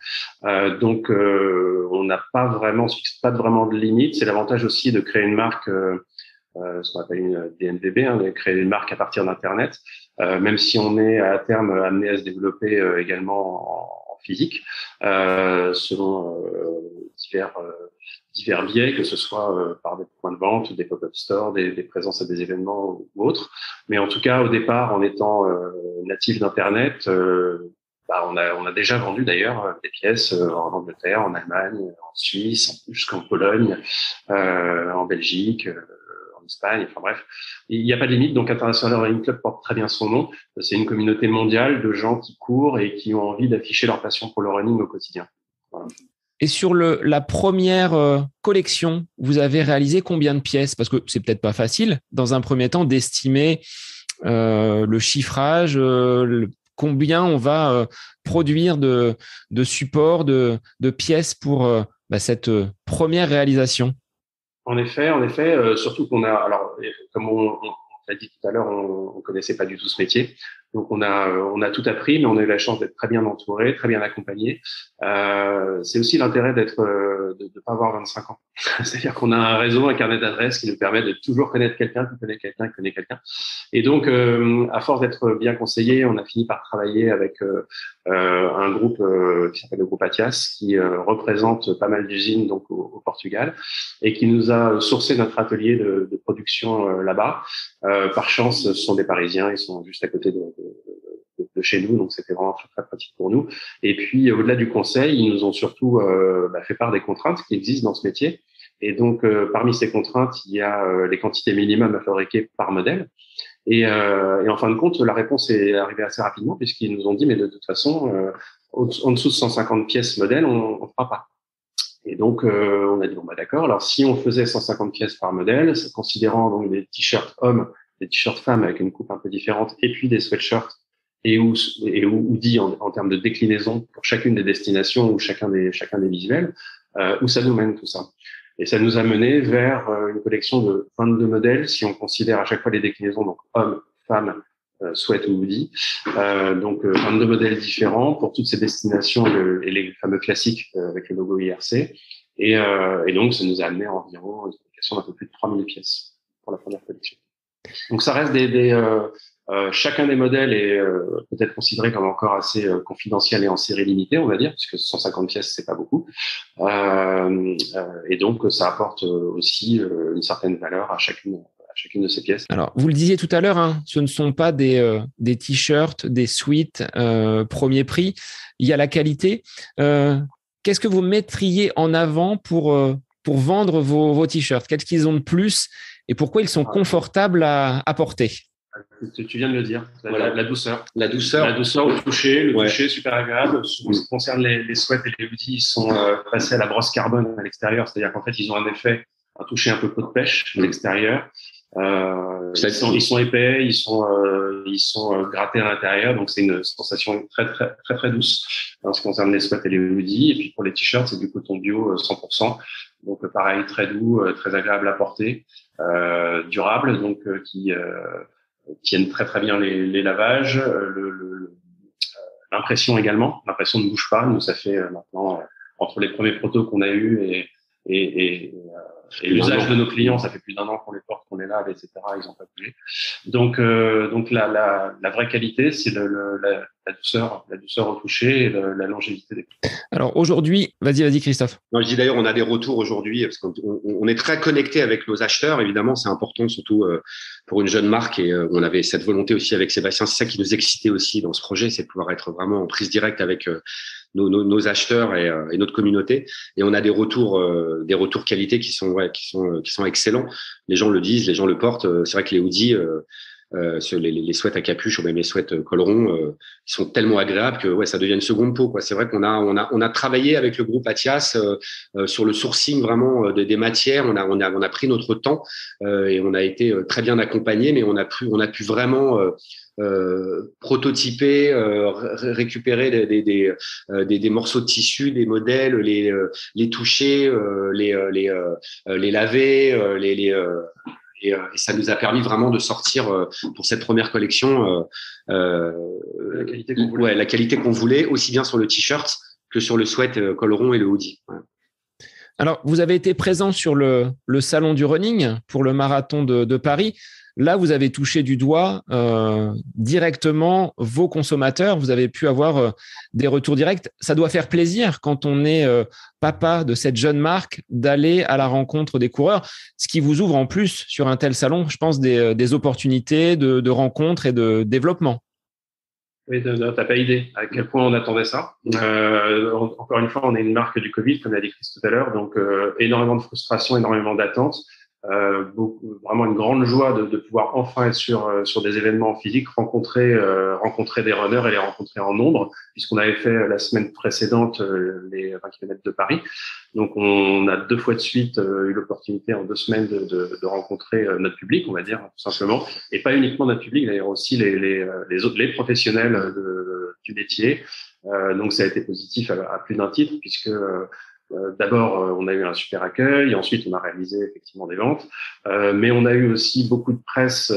Donc, on n'a pas vraiment de limite. C'est l'avantage aussi de créer une marque. Ce qu'on appelle une DNVB, de créer une marque à partir d'Internet, même si on est à terme amené à se développer également en physique, selon divers biais, que ce soit par des points de vente, des pop-up stores, des présences à des événements ou autres. Mais en tout cas, au départ, en étant natif d'Internet, on a déjà vendu d'ailleurs des pièces en Angleterre, en Allemagne, en Suisse, jusqu'en Pologne, en Belgique, en Espagne, enfin bref, il n'y a pas de limite. Donc International Running Club porte très bien son nom. C'est une communauté mondiale de gens qui courent et qui ont envie d'afficher leur passion pour le running au quotidien. Voilà. Et sur la première collection, vous avez réalisé combien de pièces? Parce que c'est peut-être pas facile, dans un premier temps, d'estimer le chiffrage, combien on va produire de supports, de pièces pour cette première réalisation. En effet, surtout qu'on a, alors comme on l'a dit tout à l'heure, on connaissait pas du tout ce métier, donc on a tout appris, mais on a eu la chance d'être très bien entouré, très bien accompagné. C'est aussi l'intérêt de pas avoir 25 ans, c'est-à-dire qu'on a un réseau, un carnet d'adresses qui nous permet de toujours connaître quelqu'un qui connaît quelqu'un qui connaît quelqu'un. Et donc, à force d'être bien conseillé, on a fini par travailler avec un groupe qui s'appelle le groupe Atias, qui représente pas mal d'usines donc au Portugal, et qui nous a sourcé notre atelier de production là-bas. Par chance, ce sont des Parisiens, ils sont juste à côté de chez nous, donc c'était vraiment très, très pratique pour nous. Et puis, au-delà du conseil, ils nous ont surtout fait part des contraintes qui existent dans ce métier. Et donc, parmi ces contraintes, il y a les quantités minimum à fabriquer par modèle. Et en fin de compte, la réponse est arrivée assez rapidement puisqu'ils nous ont dit, mais de toute façon, en dessous de 150 pièces modèle, on ne fera pas. Et donc, on a dit, bon, bah, d'accord. Alors, si on faisait 150 pièces par modèle, considérant donc des t-shirts hommes, des t-shirts femmes avec une coupe un peu différente, et puis des sweatshirts et hoodies en termes de déclinaison pour chacune des destinations ou chacun des visuels, où ça nous mène tout ça. Et ça nous a mené vers une collection de 22 modèles, si on considère à chaque fois les déclinaisons, donc hommes, femmes, sweat ou hoodie. Donc 22 modèles différents pour toutes ces destinations et les fameux classiques avec le logo IRC. Et donc ça nous a amené à environ une collection d'un peu plus de 3000 pièces pour la première collection. Donc ça reste chacun des modèles est peut-être considéré comme encore assez confidentiel et en série limitée, on va dire, puisque 150 pièces, c'est pas beaucoup. Et donc, ça apporte aussi une certaine valeur à chacune de ces pièces. Alors, vous le disiez tout à l'heure, hein, ce ne sont pas des t-shirts, des suites premier prix. Il y a la qualité. Qu'est-ce que vous mettriez en avant pour vendre vos t-shirts? Qu'est-ce qu'ils ont de plus et pourquoi ils sont confortables à porter? Tu viens de le dire, la douceur. La douceur. La douceur au toucher, le toucher super agréable. En ce qui concerne les sweats et les hoodies, ils sont passés à la brosse carbone à l'extérieur, c'est-à-dire qu'en fait, ils ont un toucher un peu peau de pêche à l'extérieur. Ils sont épais, ils sont grattés à l'intérieur, donc c'est une sensation très très très très douce en ce qui concerne les sweats et les hoodies. Et puis pour les t-shirts, c'est du coton bio 100%, donc pareil, très doux, très agréable à porter, durable, donc qui tiennent très très bien les lavages, l'impression également. L'impression ne bouge pas. Nous, ça fait maintenant entre les premiers protos qu'on a eus et l'usage de nos clients, ça fait plus d'1 an qu'on les porte, qu'on les lave, etc. Ils ont pas bougé. Donc la vraie qualité, c'est la douceur au toucher et la longévité des produits. Alors aujourd'hui, vas-y Christophe. Non, je dis d'ailleurs, on a des retours aujourd'hui parce qu'on est très connecté avec nos acheteurs. Évidemment, c'est important, surtout pour une jeune marque. Et on avait cette volonté aussi avec Sébastien. C'est ça qui nous excitait aussi dans ce projet, c'est de pouvoir être vraiment en prise directe avec nos acheteurs et notre communauté. Et on a des retours qualité qui sont excellents. Les gens le disent, les gens le portent. C'est vrai que les hoodies, les sweats à capuche ou même les sweats col rond, ils sont tellement agréables que ça devient une seconde peau, quoi. C'est vrai qu'on a travaillé avec le groupe Athias sur le sourcing vraiment des matières. On a pris notre temps et on a été très bien accompagnés, mais on a pu vraiment prototyper, récupérer des morceaux de tissu, des modèles, les toucher, les laver, et ça nous a permis vraiment de sortir pour cette première collection la qualité qu'on voulait, aussi bien sur le t-shirt que sur le sweat col rond et le hoodie. Ouais. Alors, vous avez été présent sur le salon du running pour le marathon de Paris. Là, vous avez touché du doigt directement vos consommateurs. Vous avez pu avoir des retours directs. Ça doit faire plaisir quand on est papa de cette jeune marque d'aller à la rencontre des coureurs, ce qui vous ouvre en plus sur un tel salon, je pense, des opportunités de rencontres et de développement. Oui, t'as pas idée à quel point on attendait ça. Encore une fois, on est une marque du Covid, comme l'a dit Chris tout à l'heure, donc énormément de frustration, énormément d'attentes. Vraiment une grande joie de pouvoir enfin être sur des événements physiques, rencontrer des runners et les rencontrer en nombre, puisqu'on avait fait la semaine précédente les 20 km de Paris. Donc on a 2 fois de suite eu l'opportunité en 2 semaines de rencontrer notre public, on va dire tout simplement, et pas uniquement notre public, d'ailleurs aussi les professionnels du métier. Donc ça a été positif à plus d'un titre, puisque d'abord, on a eu un super accueil, ensuite on a réalisé effectivement des ventes, mais on a eu aussi beaucoup de presse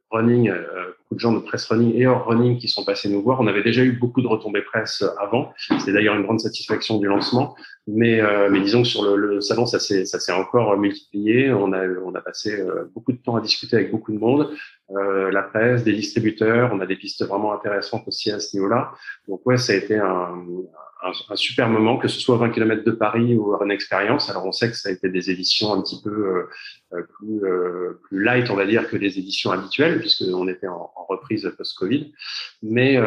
running, beaucoup de gens de presse running et hors running qui sont passés nous voir. On avait déjà eu beaucoup de retombées presse avant, c'est d'ailleurs une grande satisfaction du lancement, mais disons que sur le salon ça s'est encore multiplié. On a passé beaucoup de temps à discuter avec beaucoup de monde, la presse, des distributeurs, on a des pistes vraiment intéressantes aussi à ce niveau-là. Donc ouais, ça a été un un super moment, que ce soit 20 km de Paris ou Run Experience. Alors, on sait que ça a été des éditions un petit peu plus light, on va dire, que les éditions habituelles, puisqu'on était en reprise post-Covid. Mais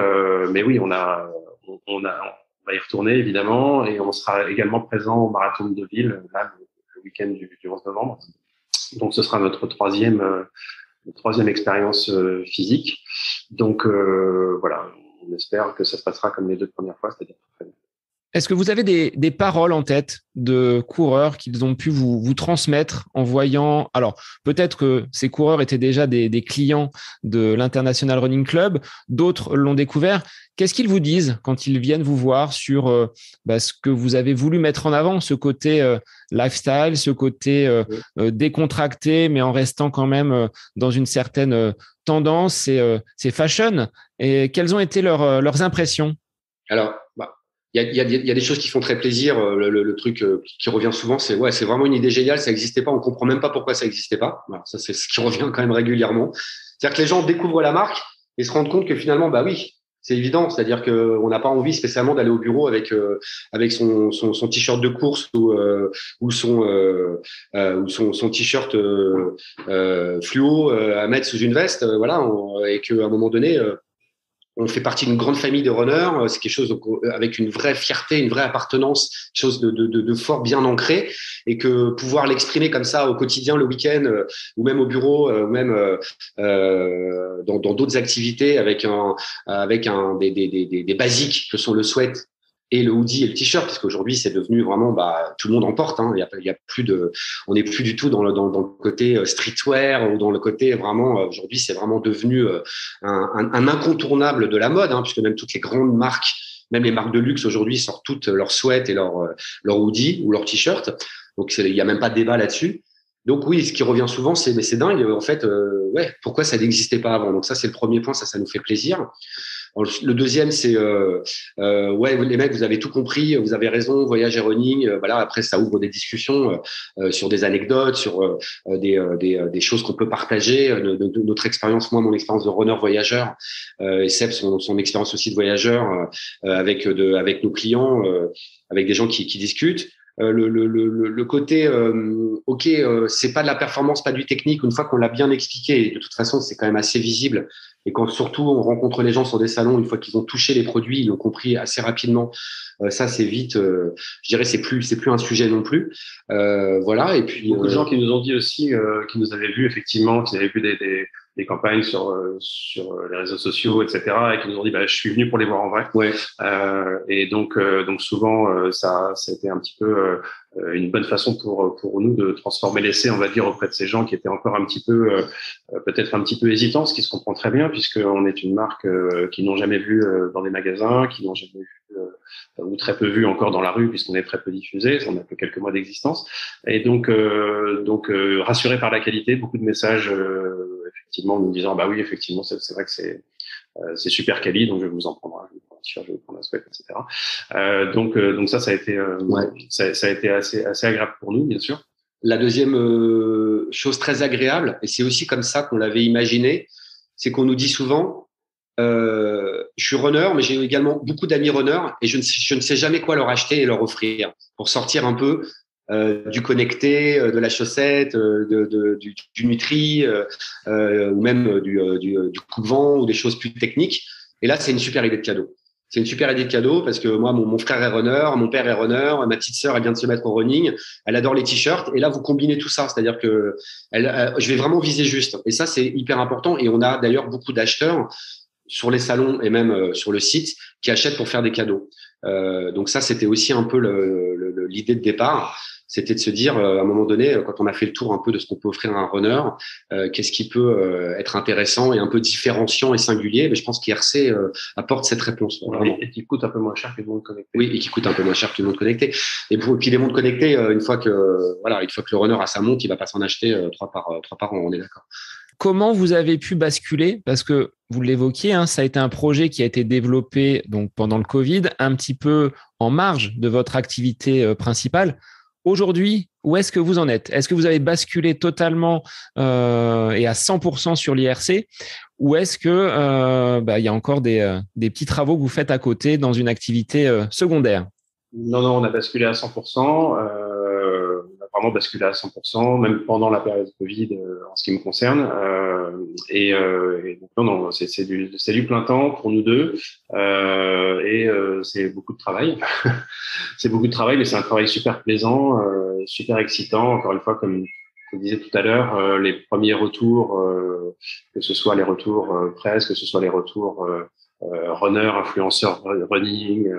oui, on va y retourner, évidemment, et on sera également présent au Marathon de Deauville, là, le week-end du 11 novembre. Donc, ce sera notre troisième expérience physique. Donc, voilà, on espère que ça se passera comme les 2 premières fois, c'est-à-dire très bien. Est-ce que vous avez des paroles en tête de coureurs qu'ils ont pu vous transmettre en voyant… Alors, peut-être que ces coureurs étaient déjà des clients de l'International Running Club, d'autres l'ont découvert. Qu'est-ce qu'ils vous disent quand ils viennent vous voir sur ce que vous avez voulu mettre en avant, ce côté lifestyle, ce côté décontracté, mais en restant quand même dans une certaine tendance, c'est fashion. Et quelles ont été leurs impressions? Alors, il y a des choses qui font très plaisir. Le truc qui revient souvent, c'est vraiment une idée géniale. Ça n'existait pas. On comprend même pas pourquoi ça n'existait pas. Voilà, ça, c'est ce qui revient quand même régulièrement. C'est-à-dire que les gens découvrent la marque et se rendent compte que finalement, oui, c'est évident. C'est-à-dire que on n'a pas envie spécialement d'aller au bureau avec son t-shirt de course ou son t-shirt fluo à mettre sous une veste. Et qu'à un moment donné. On fait partie d'une grande famille de runners, c'est quelque chose avec une vraie fierté, une vraie appartenance, quelque chose de fort, bien ancré, et que pouvoir l'exprimer comme ça au quotidien, le week-end, ou même au bureau, ou même dans d'autres activités, avec des basiques que sont le sweat et le hoodie et le t-shirt, parce qu'aujourd'hui c'est devenu vraiment tout le monde en porte. Il y a plus on n'est plus du tout dans le côté streetwear ou dans le côté vraiment. Aujourd'hui c'est vraiment devenu un incontournable de la mode, puisque même toutes les grandes marques, même les marques de luxe aujourd'hui sortent toutes leurs sweats et leur hoodie ou leur t-shirt. Donc il y a même pas de débat là-dessus. Donc oui, ce qui revient souvent, c'est dingue en fait. Pourquoi ça n'existait pas avant? Donc ça c'est le premier point, ça nous fait plaisir. Le deuxième, c'est les mecs, vous avez tout compris, vous avez raison, voyage et running. Après, ça ouvre des discussions sur des anecdotes, sur des choses qu'on peut partager. Notre expérience, moi, mon expérience de runner voyageur, et Seb, son expérience aussi de voyageur avec nos clients, avec des gens qui discutent. Le côté c'est pas de la performance, pas du technique. Une fois qu'on l'a bien expliqué, et de toute façon c'est quand même assez visible, et quand surtout on rencontre les gens sur des salons, une fois qu'ils ont touché les produits, ils l'ont compris assez rapidement, ça c'est vite, je dirais c'est plus un sujet non plus. Et puis beaucoup de gens qui nous ont dit aussi, qui nous avaient vu effectivement, qui avaient vu des campagnes sur les réseaux sociaux, etc., et qui nous ont dit je suis venu pour les voir en vrai. Ouais. Et donc souvent ça a été un petit peu une bonne façon pour nous de transformer l'essai, on va dire, auprès de ces gens qui étaient encore un petit peu peut-être un petit peu hésitants, ce qui se comprend très bien, puisqu'on est une marque qu'ils n'ont jamais vue dans des magasins, qui n'ont jamais vu ou très peu vu encore dans la rue, puisqu'on est très peu diffusé, on n'a que quelques mois d'existence, et donc rassurés par la qualité, beaucoup de messages effectivement nous disant oui, effectivement c'est vrai que c'est super quali, donc je vais vous en prendre un, je vais vous prendre un sweat, etc. Donc ça a été ça a été assez agréable pour nous, bien sûr. La deuxième chose très agréable, et c'est aussi comme ça qu'on l'avait imaginé, c'est qu'on nous dit souvent je suis runner, mais j'ai également beaucoup d'amis runners, et je ne sais jamais quoi leur acheter et leur offrir pour sortir un peu du connecté, de la chaussette, du Nutri, ou même du coupe-vent, ou des choses plus techniques. Et là, c'est une super idée de cadeau. C'est une super idée de cadeau parce que moi, mon frère est runner, mon père est runner, ma petite sœur, elle vient de se mettre au running, elle adore les t-shirts. Et là, vous combinez tout ça, c'est-à-dire que je vais vraiment viser juste. Et ça, c'est hyper important. Et on a d'ailleurs beaucoup d'acheteurs sur les salons et même sur le site qui achètent pour faire des cadeaux. Donc ça, c'était aussi un peu l'idée de départ. C'était de se dire, à un moment donné, quand on a fait le tour un peu de ce qu'on peut offrir à un runner, qu'est-ce qui peut être intéressant et un peu différenciant et singulier. Mais je pense qu'IRC apporte cette réponse. Et qui coûte un peu moins cher que le monde connecté. Oui, et qui coûte un peu moins cher que le monde connecté. Et puis les montres connectées, une fois que le runner a sa montre, il va pas s'en acheter 3 par an, on est d'accord. Comment vous avez pu basculer? Parce que vous l'évoquiez, ça a été un projet qui a été développé donc pendant le Covid, un petit peu en marge de votre activité principale. Aujourd'hui, où est-ce que vous en êtes? Est-ce que vous avez basculé totalement et à 100% sur l'IRC, ou est-ce que il y a encore des petits travaux que vous faites à côté dans une activité secondaire? Non, on a basculé à 100%. On a vraiment basculé à 100%, même pendant la période Covid, en ce qui me concerne. Et donc, non, c'est du plein temps pour nous deux. C'est beaucoup de travail. C'est beaucoup de travail, mais c'est un travail super plaisant, super excitant. Encore une fois, comme je disais tout à l'heure, les premiers retours, que ce soit les retours presse, que ce soit les retours runner, influenceurs running,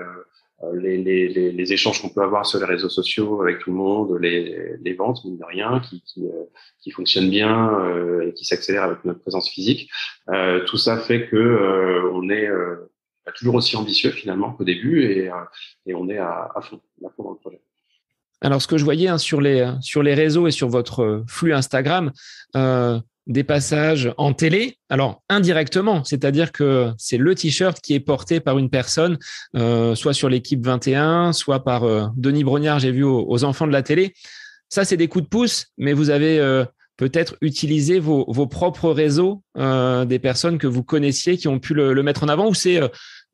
les échanges qu'on peut avoir sur les réseaux sociaux avec tout le monde, les ventes, mine de rien, qui fonctionnent bien et qui s'accélèrent avec notre présence physique. Tout ça fait que on est toujours aussi ambitieux finalement qu'au début et on est à fond dans le projet. Alors, ce que je voyais sur les réseaux et sur votre flux Instagram, des passages en télé, alors indirectement, c'est-à-dire que c'est le t-shirt qui est porté par une personne, soit sur l'équipe 21, soit par Denis Brognard, j'ai vu aux enfants de la télé. Ça, c'est des coups de pouce, mais vous avez peut-être utilisé vos propres réseaux, des personnes que vous connaissiez qui ont pu le mettre en avant, ou c'est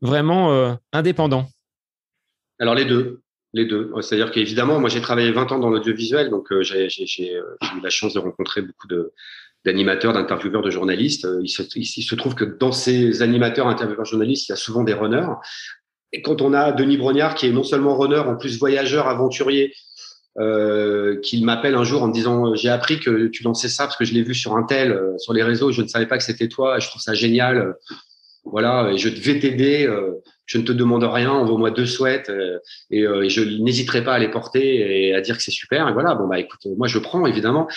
vraiment indépendant? Alors les deux. C'est-à-dire qu'évidemment, moi j'ai travaillé 20 ans dans l'audiovisuel, donc j'ai eu la chance de rencontrer beaucoup d'animateurs, d'intervieweurs, de journalistes. Il se trouve que dans ces animateurs, intervieweurs, journalistes, il y a souvent des runners. Et quand on a Denis Brognard, qui est non seulement runner, en plus voyageur, aventurier, qu'il m'appelle un jour en me disant j'ai appris que tu lançais ça parce que je l'ai vu sur un tel, sur les réseaux, je ne savais pas que c'était toi, et je trouve ça génial. Voilà, et je vais t'aider, je ne te demande rien, envoie-moi 2 souhaits et je n'hésiterai pas à les porter et à dire que c'est super. Et voilà, écoute, moi je prends évidemment.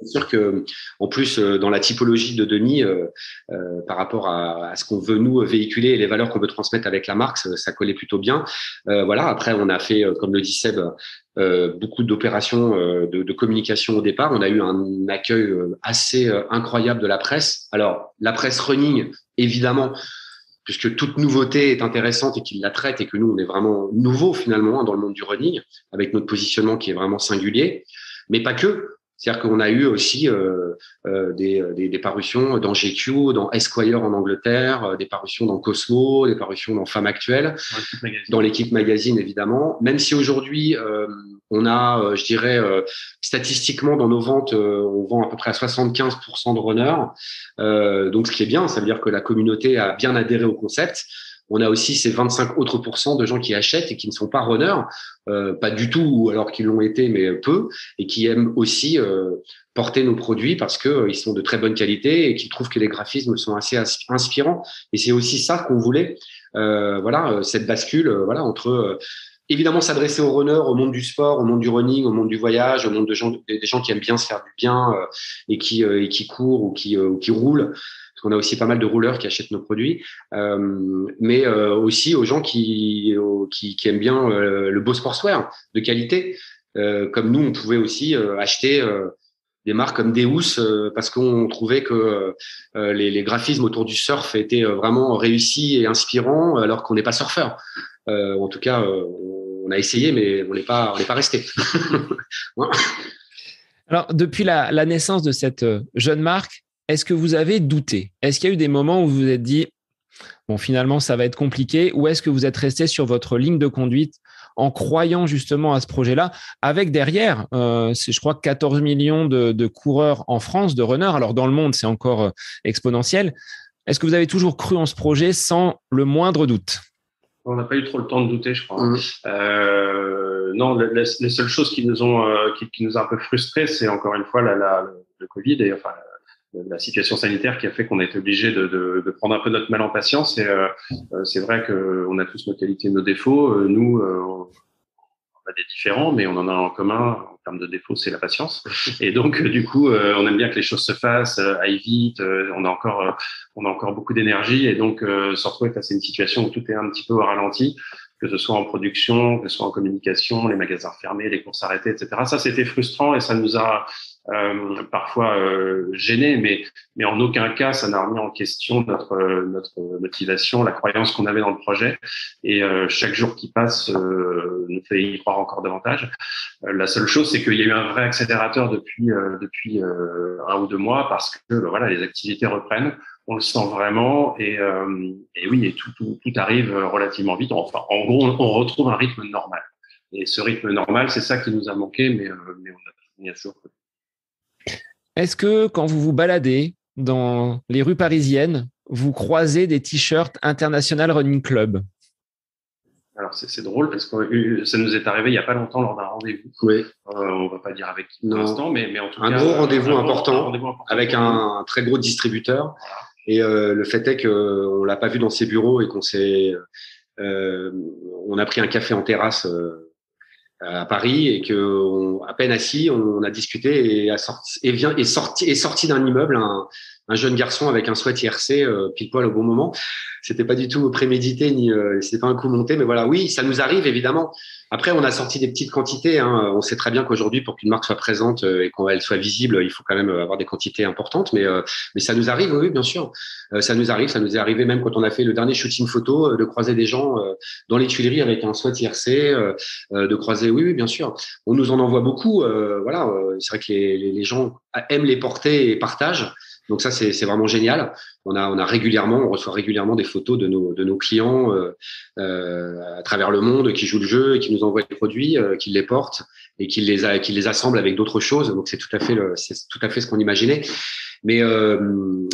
C'est sûr que en plus dans la typologie de Denis, par rapport à ce qu'on veut nous véhiculer et les valeurs qu'on veut transmettre avec la marque, ça collait plutôt bien. Voilà, après on a fait, comme le dit Seb, beaucoup d'opérations de communication au départ. On a eu un accueil assez incroyable de la presse. Alors, la presse running, évidemment, puisque toute nouveauté est intéressante et qu'il la traite et que nous, on est vraiment nouveaux finalement dans le monde du running, avec notre positionnement qui est vraiment singulier, mais pas que. C'est-à-dire qu'on a eu aussi des parutions dans GQ, dans Esquire en Angleterre, des parutions dans Cosmo, des parutions dans Femme Actuelle, dans l'équipe magazine évidemment. Même si aujourd'hui on a, je dirais, statistiquement dans nos ventes, on vend à peu près à 75% de runners. Donc ce qui est bien, ça veut dire que la communauté a bien adhéré au concept. On a aussi ces 25 autres % de gens qui achètent et qui ne sont pas runners, pas du tout, ou alors qu'ils l'ont été, mais peu, et qui aiment aussi porter nos produits parce que ils sont de très bonne qualité et qu'ils trouvent que les graphismes sont assez inspirants. Et c'est aussi ça qu'on voulait. Cette bascule, entre évidemment s'adresser aux runners, au monde du sport, au monde du running, au monde du voyage, au monde des gens qui aiment bien se faire du bien et qui courent ou qui roulent. Parce qu'on a aussi pas mal de rouleurs qui achètent nos produits, mais aussi aux gens qui aiment bien le beau sportswear de qualité. Comme nous, on pouvait aussi acheter des marques comme Deus parce qu'on trouvait que les graphismes autour du surf étaient vraiment réussis et inspirants, alors qu'on n'est pas surfeur. En tout cas, on a essayé, mais on n'est pas resté. Alors, depuis la naissance de cette jeune marque, est-ce que vous avez douté? Est-ce qu'il y a eu des moments où vous vous êtes dit, bon, finalement, ça va être compliqué, ou est-ce que vous êtes resté sur votre ligne de conduite en croyant justement à ce projet-là, avec derrière, je crois, 14 millions de coureurs en France, de runners. Alors, dans le monde, c'est encore exponentiel. Est-ce que vous avez toujours cru en ce projet sans le moindre doute? On n'a pas eu trop le temps de douter, je crois. Non, les seules choses qui nous ont un peu frustrés, c'est encore une fois le Covid et enfin la situation sanitaire qui a fait qu'on a été obligé de prendre un peu notre mal en patience. Et c'est vrai qu'on a tous nos qualités et nos défauts. Nous, on a des différents, mais on en a en commun en termes de défauts, c'est la patience. Et donc, du coup, on aime bien que les choses se fassent, aillent vite. On a encore beaucoup d'énergie, et donc se retrouver face à une situation où tout est un petit peu au ralenti, que ce soit en production, que ce soit en communication, les magasins fermés, les courses arrêtées, etc. Ça, c'était frustrant et ça nous a parfois gêné, mais en aucun cas ça n'a remis en question notre motivation, la croyance qu'on avait dans le projet. Et chaque jour qui passe nous fait y croire encore davantage. La seule chose, c'est qu'il y a eu un vrai accélérateur depuis 1 ou 2 mois, parce que voilà, les activités reprennent. On le sent vraiment, et oui, et tout arrive relativement vite. Enfin, en gros, on retrouve un rythme normal. Et ce rythme normal, c'est ça qui nous a manqué, mais on y a toujours. Est-ce que quand vous vous baladez dans les rues parisiennes, vous croisez des t-shirts International Running Club? Alors c'est drôle parce que ça nous est arrivé il y a pas longtemps lors d'un rendez-vous. Oui. On va pas dire avec qui pour l'instant, mais en tout cas un gros rendez-vous important avec pour un très gros distributeur. Voilà. Et le fait est qu'on l'a pas vu dans ses bureaux et on a pris un café en terrasse à Paris, et que à peine assis, on a discuté, et est sorti d'un immeuble un jeune garçon avec un sweat IRC pile poil au bon moment. C'était pas du tout prémédité, ni c'était pas un coup monté, mais voilà, oui, ça nous arrive évidemment. Après, on a sorti des petites quantités, hein. On sait très bien qu'aujourd'hui, pour qu'une marque soit présente et qu'elle soit visible, il faut quand même avoir des quantités importantes, mais ça nous arrive, oui, bien sûr. Ça nous est arrivé même quand on a fait le dernier shooting photo, de croiser des gens dans les Tuileries avec un sweat IRC, de croiser, oui, bien sûr. On nous en envoie beaucoup, voilà. C'est vrai que les gens aiment les porter et partagent. Donc ça, c'est vraiment génial. On reçoit régulièrement des photos de nos clients à travers le monde, qui jouent le jeu et qui nous envoient les produits, qui les portent et qui les assemblent avec d'autres choses. Donc c'est tout à fait ce qu'on imaginait. Mais on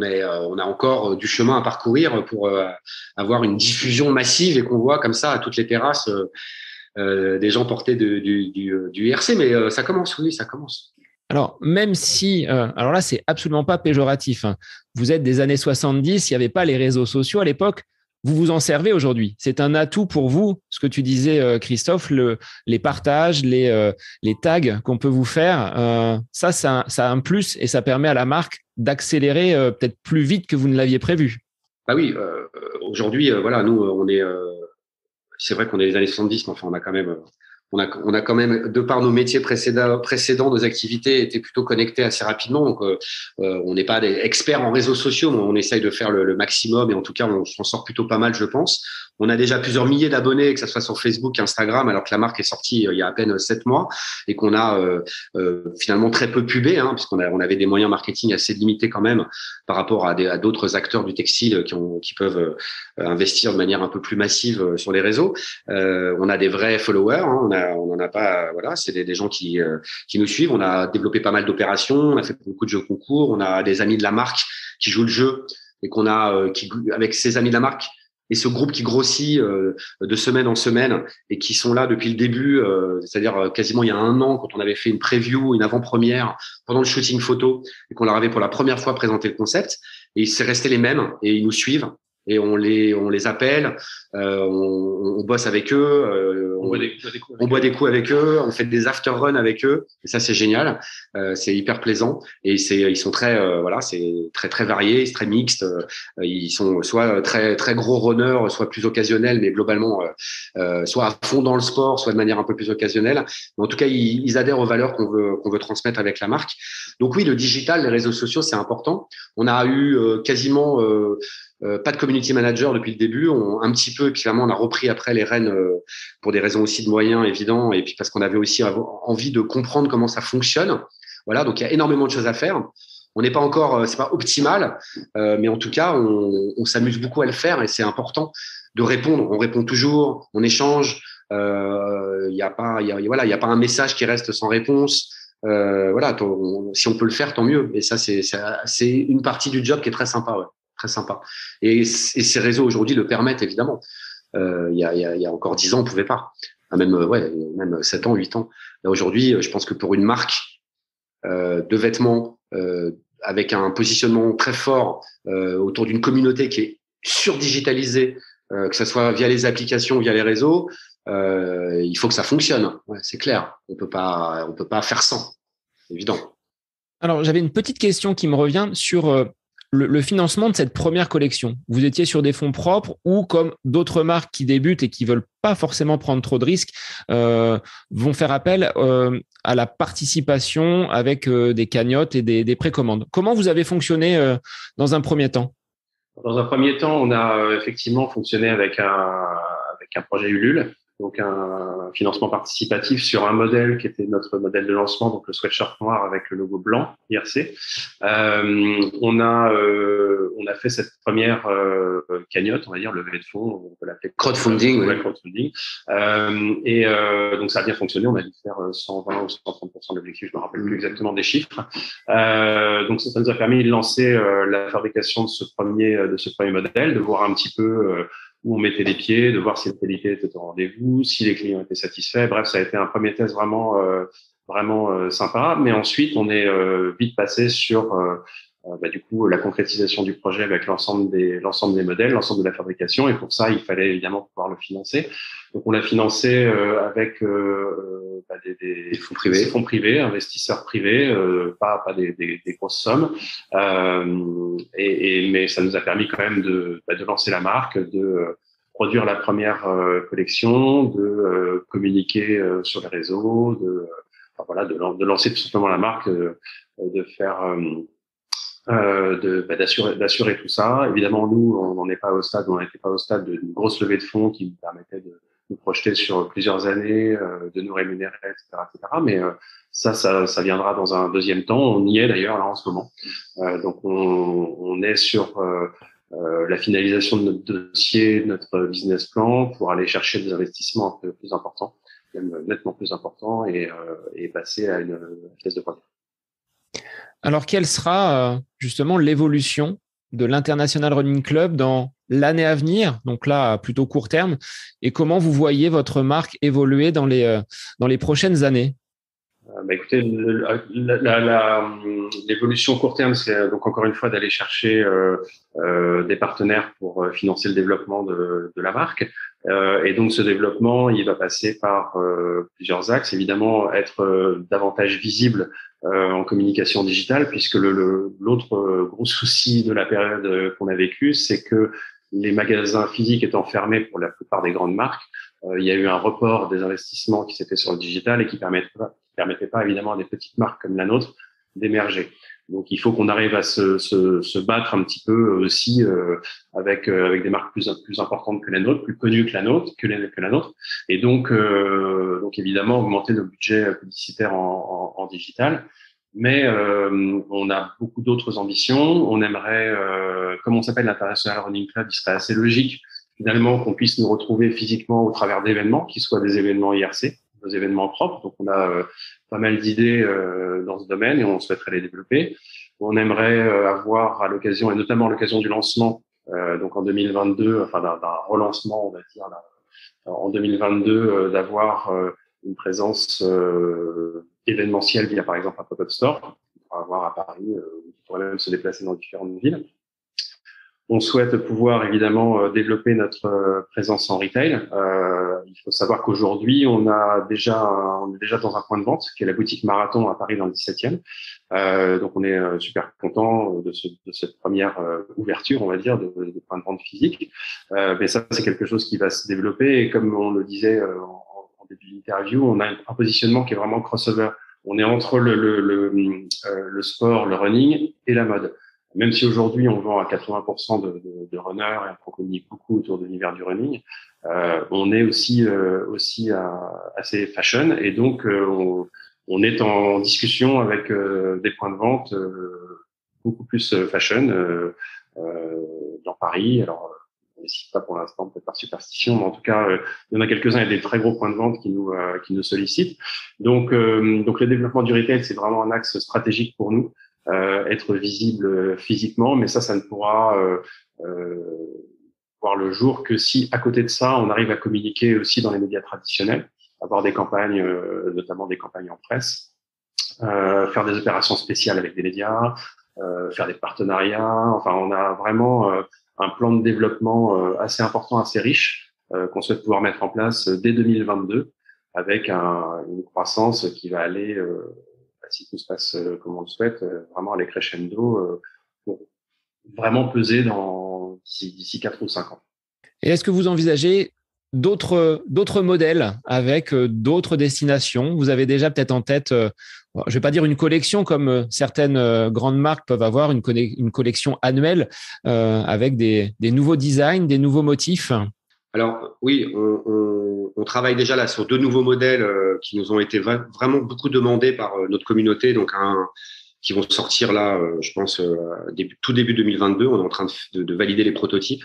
a encore du chemin à parcourir pour avoir une diffusion massive et qu'on voit comme ça à toutes les terrasses des gens porter du IRC. Mais ça commence, oui, ça commence. Alors, même si, alors là, c'est absolument pas péjoratif, hein. Vous êtes des années 70, il n'y avait pas les réseaux sociaux à l'époque. Vous vous en servez aujourd'hui. C'est un atout pour vous, ce que tu disais, Christophe, les partages, les tags qu'on peut vous faire. Ça a un plus, et ça permet à la marque d'accélérer peut-être plus vite que vous ne l'aviez prévu. Bah oui, aujourd'hui, voilà, nous, c'est vrai qu'on est les années 70, mais enfin, on a quand même, de par nos métiers précédents, nos activités étaient plutôt connectées assez rapidement. Donc, on n'est pas des experts en réseaux sociaux, mais on essaye de faire le maximum, et en tout cas, on s'en sort plutôt pas mal, je pense. On a déjà plusieurs milliers d'abonnés, que ce soit sur Facebook, Instagram, alors que la marque est sortie il y a à peine 7 mois, et qu'on a finalement très peu pubé, hein, puisqu'on avait des moyens marketing assez limités quand même par rapport à d'autres acteurs du textile qui peuvent investir de manière un peu plus massive sur les réseaux. On a des vrais followers, hein, on en a pas, voilà, c'est des gens qui nous suivent. On a développé pas mal d'opérations, on a fait beaucoup de jeux concours, on a des amis de la marque qui jouent le jeu, et qu'on a avec ces amis de la marque et ce groupe qui grossit de semaine en semaine, et qui sont là depuis le début, c'est-à-dire quasiment il y a 1 an, quand on avait fait une preview, une avant-première pendant le shooting photo, et qu'on leur avait pour la première fois présenté le concept, et c'est resté les mêmes, et ils nous suivent. Et on les appelle, on bosse avec eux, on boit des coups avec eux, on fait des after runs avec eux, et ça c'est génial, c'est hyper plaisant, et ils sont très voilà, c'est très très varié, c'est très mixte, ils sont soit très très gros runners, soit plus occasionnels, mais globalement soit à fond dans le sport, soit de manière un peu plus occasionnelle. Mais en tout cas, ils adhèrent aux valeurs qu'on veut transmettre avec la marque. Donc oui, le digital, les réseaux sociaux, c'est important. On a eu quasiment pas de community manager depuis le début, un petit peu, et puis finalement on a repris après les rênes pour des raisons aussi de moyens évidents, et puis parce qu'on avait aussi envie de comprendre comment ça fonctionne. Voilà, donc il y a énormément de choses à faire. On n'est pas encore, c'est pas optimal, mais en tout cas on s'amuse beaucoup à le faire, et c'est important de répondre. On répond toujours, on échange. Il y a pas un message qui reste sans réponse. Voilà, si on peut le faire, tant mieux. Et ça, c'est une partie du job qui est très sympa, ouais. Très sympa. Et ces réseaux aujourd'hui le permettent, évidemment. Il y a encore 10 ans, on pouvait pas. Même 7 ans, 8 ans. Là, aujourd'hui, je pense que pour une marque de vêtements avec un positionnement très fort autour d'une communauté qui est surdigitalisée, que ce soit via les applications, via les réseaux, il faut que ça fonctionne. Ouais, c'est clair. On peut pas faire sans. C'est évident. Alors, j'avais une petite question qui me revient sur le financement de cette première collection? Vous étiez sur des fonds propres ou comme d'autres marques qui débutent et qui veulent pas forcément prendre trop de risques vont faire appel à la participation avec des cagnottes et des précommandes? Comment vous avez fonctionné dans un premier temps? Dans un premier temps, on a effectivement fonctionné avec un projet Ulule, donc un financement participatif sur un modèle qui était notre modèle de lancement, donc le sweatshirt noir avec le logo blanc IRC. On a fait cette première cagnotte, on va dire levée de fonds, on peut l'appeler crowdfunding. Crowdfunding. Donc ça a bien fonctionné, on a dû faire 120 ou 130% de l'objectif, je me rappelle plus exactement des chiffres. Donc ça nous a permis de lancer la fabrication de ce premier modèle, de voir un petit peu où on mettait les pieds, de voir si la qualité était au rendez-vous, si les clients étaient satisfaits. Bref, ça a été un premier test vraiment sympa. Mais ensuite, on est vite passé sur du coup la concrétisation du projet avec l'ensemble des modèles, l'ensemble de la fabrication. Et pour ça, il fallait évidemment pouvoir le financer. Donc, on l'a financé avec des fonds privés, investisseurs privés, pas des grosses sommes. Mais ça nous a permis quand même de lancer la marque, de produire la première collection, de communiquer sur les réseaux, de lancer tout simplement la marque, de faire d'assurer tout ça. Évidemment, nous, on n'était pas au stade d'une grosse levée de fonds qui nous permettait de nous projeter sur plusieurs années, de nous rémunérer, etc. Mais ça viendra dans un deuxième temps. On y est d'ailleurs là en ce moment. Donc on est sur la finalisation de notre dossier, de notre business plan pour aller chercher des investissements un peu plus importants, même nettement plus importants, et passer à une vitesse de croisière. Alors, quelle sera justement l'évolution de l'International Running Club dans l'année à venir, donc là, à plutôt court terme, et comment vous voyez votre marque évoluer dans les prochaines années? Écoutez, l'évolution court terme, c'est donc encore une fois d'aller chercher des partenaires pour financer le développement de la marque. Et donc ce développement, il va passer par plusieurs axes. Évidemment, être davantage visible en communication digitale, puisque l'autre gros souci de la période qu'on a vécue, c'est que les magasins physiques étant fermés pour la plupart des grandes marques, il y a eu un report des investissements qui s'est fait sur le digital et qui permettait pas évidemment à des petites marques comme la nôtre d'émerger. Donc il faut qu'on arrive à se battre un petit peu aussi avec des marques plus importantes que la nôtre, plus connues que la nôtre, et donc évidemment augmenter nos budgets publicitaires en digital. Mais on a beaucoup d'autres ambitions. On aimerait, comme on s'appelle l'International Running Club, il serait assez logique finalement qu'on puisse nous retrouver physiquement au travers d'événements, qui soient des événements IRC, des événements propres. Donc on a pas mal d'idées dans ce domaine et on souhaiterait les développer. On aimerait avoir à l'occasion, et notamment à l'occasion du lancement, donc en 2022, enfin d'un relancement, on va dire, là, en 2022, d'avoir une présence événementielle via par exemple un pop-up store, qu'on pourra avoir à Paris, qui pourrait même se déplacer dans différentes villes. On souhaite pouvoir évidemment développer notre présence en retail. Il faut savoir qu'aujourd'hui, on est déjà dans un point de vente qui est la boutique Marathon à Paris dans le 17e. Donc on est super content de cette première ouverture, on va dire, de point de vente physique. Mais ça, c'est quelque chose qui va se développer. Et comme on le disait en début d'interview, on a un positionnement qui est vraiment crossover. On est entre le sport, le running et la mode. Même si aujourd'hui on vend à 80% de runners et on communique beaucoup autour de l'univers du running, on est aussi assez fashion, et donc on est en discussion avec des points de vente beaucoup plus fashion dans Paris. Alors on ne cite pas pour l'instant, peut-être par superstition, mais en tout cas il y en a quelques-uns et des très gros points de vente qui nous sollicitent. Donc le développement du retail, c'est vraiment un axe stratégique pour nous. Être visible physiquement, mais ça ne pourra voir le jour que si, à côté de ça, on arrive à communiquer aussi dans les médias traditionnels, avoir des campagnes, notamment des campagnes en presse, faire des opérations spéciales avec des médias, faire des partenariats. Enfin, on a vraiment un plan de développement assez important, assez riche, qu'on souhaite pouvoir mettre en place dès 2022, avec une croissance qui va aller si tout se passe comme on le souhaite, vraiment aller crescendo pour vraiment peser d'ici 4 ou 5 ans. Et est-ce que vous envisagez d'autres modèles avec d'autres destinations? Vous avez déjà peut-être en tête, je ne vais pas dire une collection comme certaines grandes marques peuvent avoir, une collection annuelle avec des nouveaux designs, des nouveaux motifs? Alors oui, on travaille déjà là sur 2 nouveaux modèles qui nous ont été vraiment beaucoup demandés par notre communauté, donc qui vont sortir là, je pense, tout début 2022. On est en train de valider les prototypes.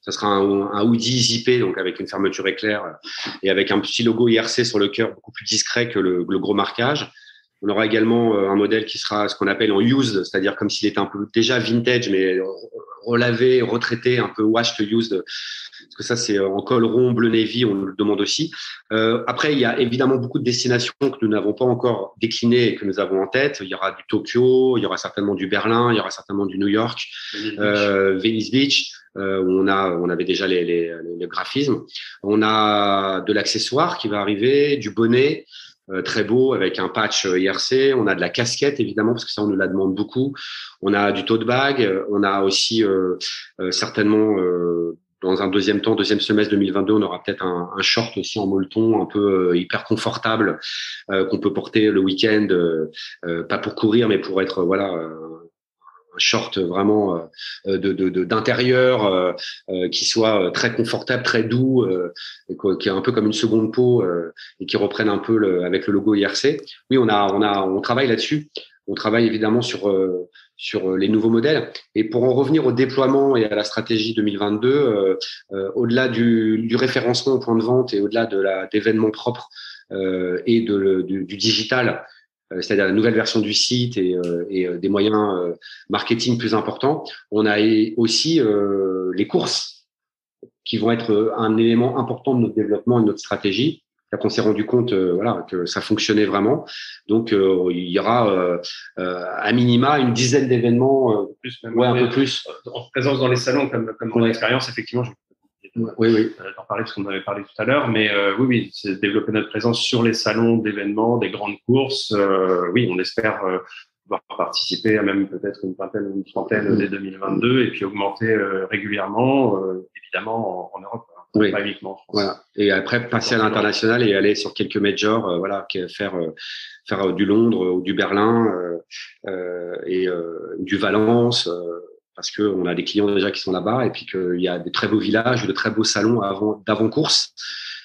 Ça sera un hoodie zippé, donc avec une fermeture éclair et avec un petit logo IRC sur le cœur, beaucoup plus discret que le gros marquage. On aura également un modèle qui sera ce qu'on appelle en used, c'est-à-dire comme s'il était un peu déjà vintage, mais relavé, retraité, un peu washed used. Parce que ça, c'est en col rond, bleu navy, on nous le demande aussi. Après, il y a évidemment beaucoup de destinations que nous n'avons pas encore déclinées et que nous avons en tête. Il y aura du Tokyo, il y aura certainement du Berlin, il y aura certainement du New York, Venice Beach. Où on avait déjà les graphismes. On a de l'accessoire qui va arriver, du bonnet, très beau avec un patch IRC. On a de la casquette évidemment parce que ça on nous la demande beaucoup. On a du tote bag. On a aussi certainement dans un deuxième semestre 2022, on aura peut-être un short aussi en molleton un peu hyper confortable qu'on peut porter le week-end, pas pour courir mais pour être un short vraiment d'intérieur qui soit très confortable, très doux, qui est un peu comme une seconde peau et qui reprenne un peu avec le logo IRC. Oui, on travaille là-dessus. On travaille évidemment sur les nouveaux modèles. Et pour en revenir au déploiement et à la stratégie 2022, au-delà du référencement au point de vente et au-delà d'événements propres et du digital, c'est-à-dire la nouvelle version du site et des moyens marketing plus importants, on a aussi les courses qui vont être un élément important de notre développement et de notre stratégie. Là, on s'est rendu compte que ça fonctionnait vraiment. Donc, il y aura à minima une dizaine d'événements, un peu plus. En présence dans les salons, comme mon expérience, effectivement, oui. D'en parler parce qu'on avait parlé tout à l'heure, mais oui, c'est développer notre présence sur les salons d'événements, des grandes courses. Oui, on espère pouvoir participer à même peut-être une vingtaine ou une trentaine dès 2022 et puis augmenter régulièrement, évidemment en Europe. Oui. Pas uniquement en France. Voilà. Et après passer à l'international et aller sur quelques majors, faire du Londres ou du Berlin et du Valence. Parce que on a des clients déjà qui sont là-bas et puis qu'il y a des très beaux villages, de très beaux salons d'avant-course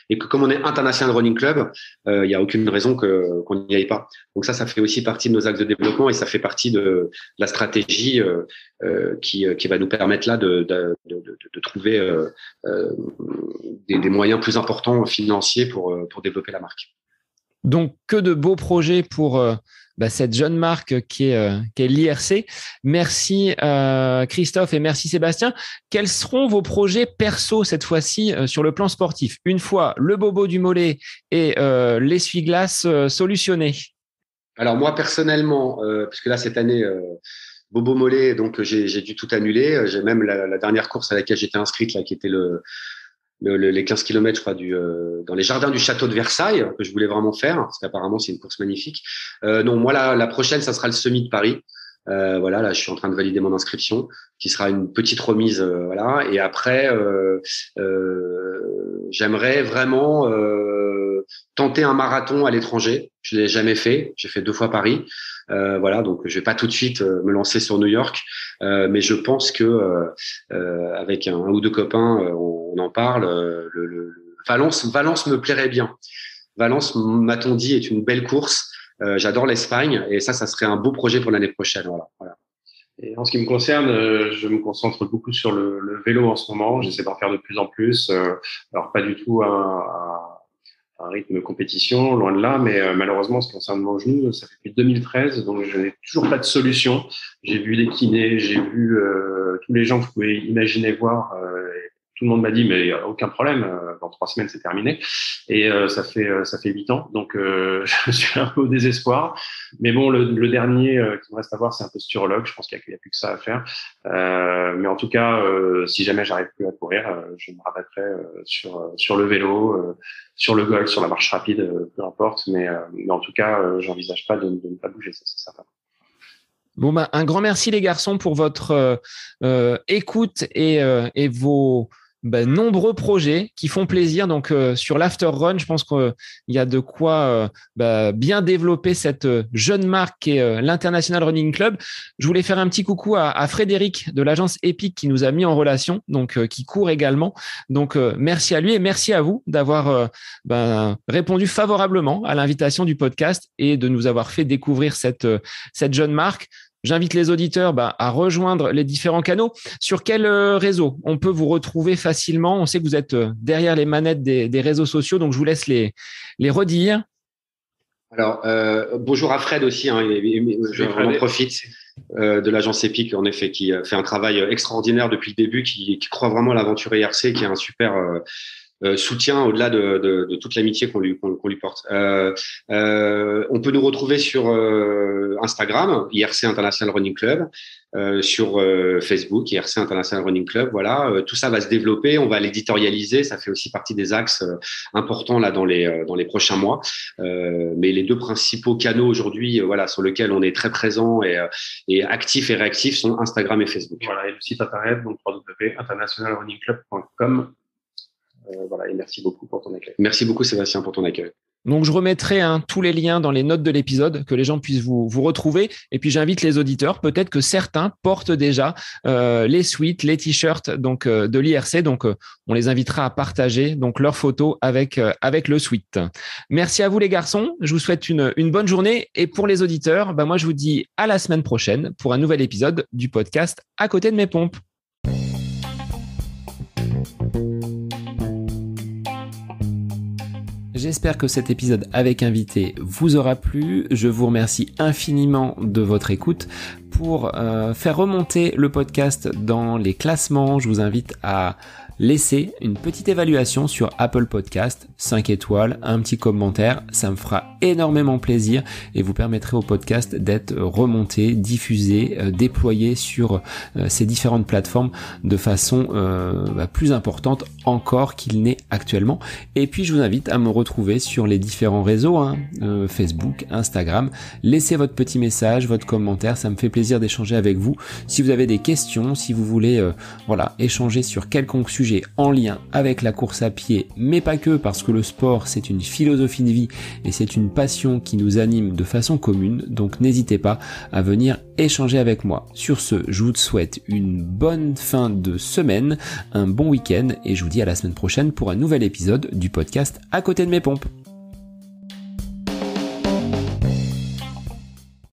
et que comme on est International Running Club, il y a aucune raison qu'on n'y aille pas. Donc ça fait aussi partie de nos axes de développement et ça fait partie de la stratégie qui va nous permettre là de trouver des moyens plus importants financiers pour développer la marque. Donc, que de beaux projets pour cette jeune marque qui est l'IRC. Merci Christophe et merci Sébastien. Quels seront vos projets perso cette fois-ci sur le plan sportif, une fois le bobo du mollet et l'essuie-glace solutionnés? Alors moi personnellement, puisque là cette année bobo mollet, donc j'ai dû tout annuler. J'ai même la dernière course à laquelle j'étais inscrite là, qui était les 15 km, je crois, dans les jardins du château de Versailles, que je voulais vraiment faire, parce qu'apparemment, c'est une course magnifique. Non, moi, la prochaine, ça sera le Semi de Paris. Là, je suis en train de valider mon inscription, qui sera une petite remise, Et après, j'aimerais vraiment tenter un marathon à l'étranger. Je l'ai jamais fait. J'ai fait 2 fois Paris. Donc je vais pas tout de suite me lancer sur New York, mais je pense que avec un ou 2 copains, on en parle. Valence me plairait bien. Valence, m'a-t-on dit, est une belle course. J'adore l'Espagne et ça serait un beau projet pour l'année prochaine. Voilà. Et en ce qui me concerne, je me concentre beaucoup sur le vélo en ce moment. J'essaie d'en faire de plus en plus. Alors pas du tout un rythme compétition, loin de là, mais malheureusement, en ce qui concerne mon genou, ça fait depuis 2013, donc je n'ai toujours pas de solution. J'ai vu des kinés, j'ai vu tous les gens que vous pouvez imaginer voir. Tout le monde m'a dit, mais il n'y a aucun problème, dans 3 semaines, c'est terminé. Et ça fait 8 ans, donc je suis un peu au désespoir. Mais bon, le dernier qui me reste à voir, c'est un posturologue. Je pense qu'il n'y a plus que ça à faire. Mais en tout cas, si jamais j'arrive plus à courir, je me rabattrai sur le vélo, sur le golf, sur la marche rapide, peu importe. Mais en tout cas, j'envisage pas de ne pas bouger, ça c'est certain. Bon, un grand merci les garçons pour votre écoute et vos nombreux projets qui font plaisir. Donc, sur l'After Run, je pense qu'il y a de quoi bien développer cette jeune marque qui est l'International Running Club. Je voulais faire un petit coucou à Frédéric de l'agence Epic qui nous a mis en relation, donc qui court également. Donc, merci à lui et merci à vous d'avoir répondu favorablement à l'invitation du podcast et de nous avoir fait découvrir cette jeune marque. J'invite les auditeurs à rejoindre les différents canaux. Sur quel réseau on peut vous retrouver facilement? On sait que vous êtes derrière les manettes des réseaux sociaux, donc je vous laisse les redire. Alors, bonjour à Fred aussi. Je profite de l'agence Epic, en effet, qui fait un travail extraordinaire depuis le début, qui croit vraiment à l'aventure IRC, qui est un super soutien au-delà de toute l'amitié qu'on lui porte. On peut nous retrouver sur Instagram, IRC International Running Club, sur Facebook, IRC International Running Club. Voilà, tout ça va se développer, on va l'éditorialiser, ça fait aussi partie des axes importants là dans les prochains mois. Mais les deux principaux canaux aujourd'hui, sur lesquels on est très présent et actif et réactif sont Instagram et Facebook. Voilà, et le site internet, donc www.internationalrunningclub.com. Et merci beaucoup pour ton accueil. Merci beaucoup Sébastien pour ton accueil. Donc, je remettrai tous les liens dans les notes de l'épisode, que les gens puissent vous retrouver. Et puis, j'invite les auditeurs, peut-être que certains portent déjà les sweats, les t-shirts de l'IRC. Donc, on les invitera à partager donc leurs photos avec le sweat. Merci à vous les garçons. Je vous souhaite une bonne journée. Et pour les auditeurs, moi, je vous dis à la semaine prochaine pour un nouvel épisode du podcast À côté de mes pompes. J'espère que cet épisode avec invité vous aura plu. Je vous remercie infiniment de votre écoute. Pour faire remonter le podcast dans les classements, je vous invite à laisser une petite évaluation sur Apple Podcast, 5 étoiles, un petit commentaire, ça me fera énormément plaisir et vous permettrez au podcast d'être remonté, diffusé, déployé sur ces différentes plateformes de façon plus importante encore qu'il n'est actuellement. Et puis je vous invite à me retrouver sur les différents réseaux, Facebook, Instagram. Laissez votre petit message, votre commentaire, ça me fait plaisir d'échanger avec vous. Si vous avez des questions, si vous voulez échanger sur quelconque sujet en lien avec la course à pied, mais pas que, parce que le sport c'est une philosophie de vie et c'est une passion qui nous anime de façon commune, donc n'hésitez pas à venir échanger avec moi. Sur ce, je vous souhaite une bonne fin de semaine, un bon week-end et je vous dis à la semaine prochaine pour un nouvel épisode du podcast À côté de mes pompes.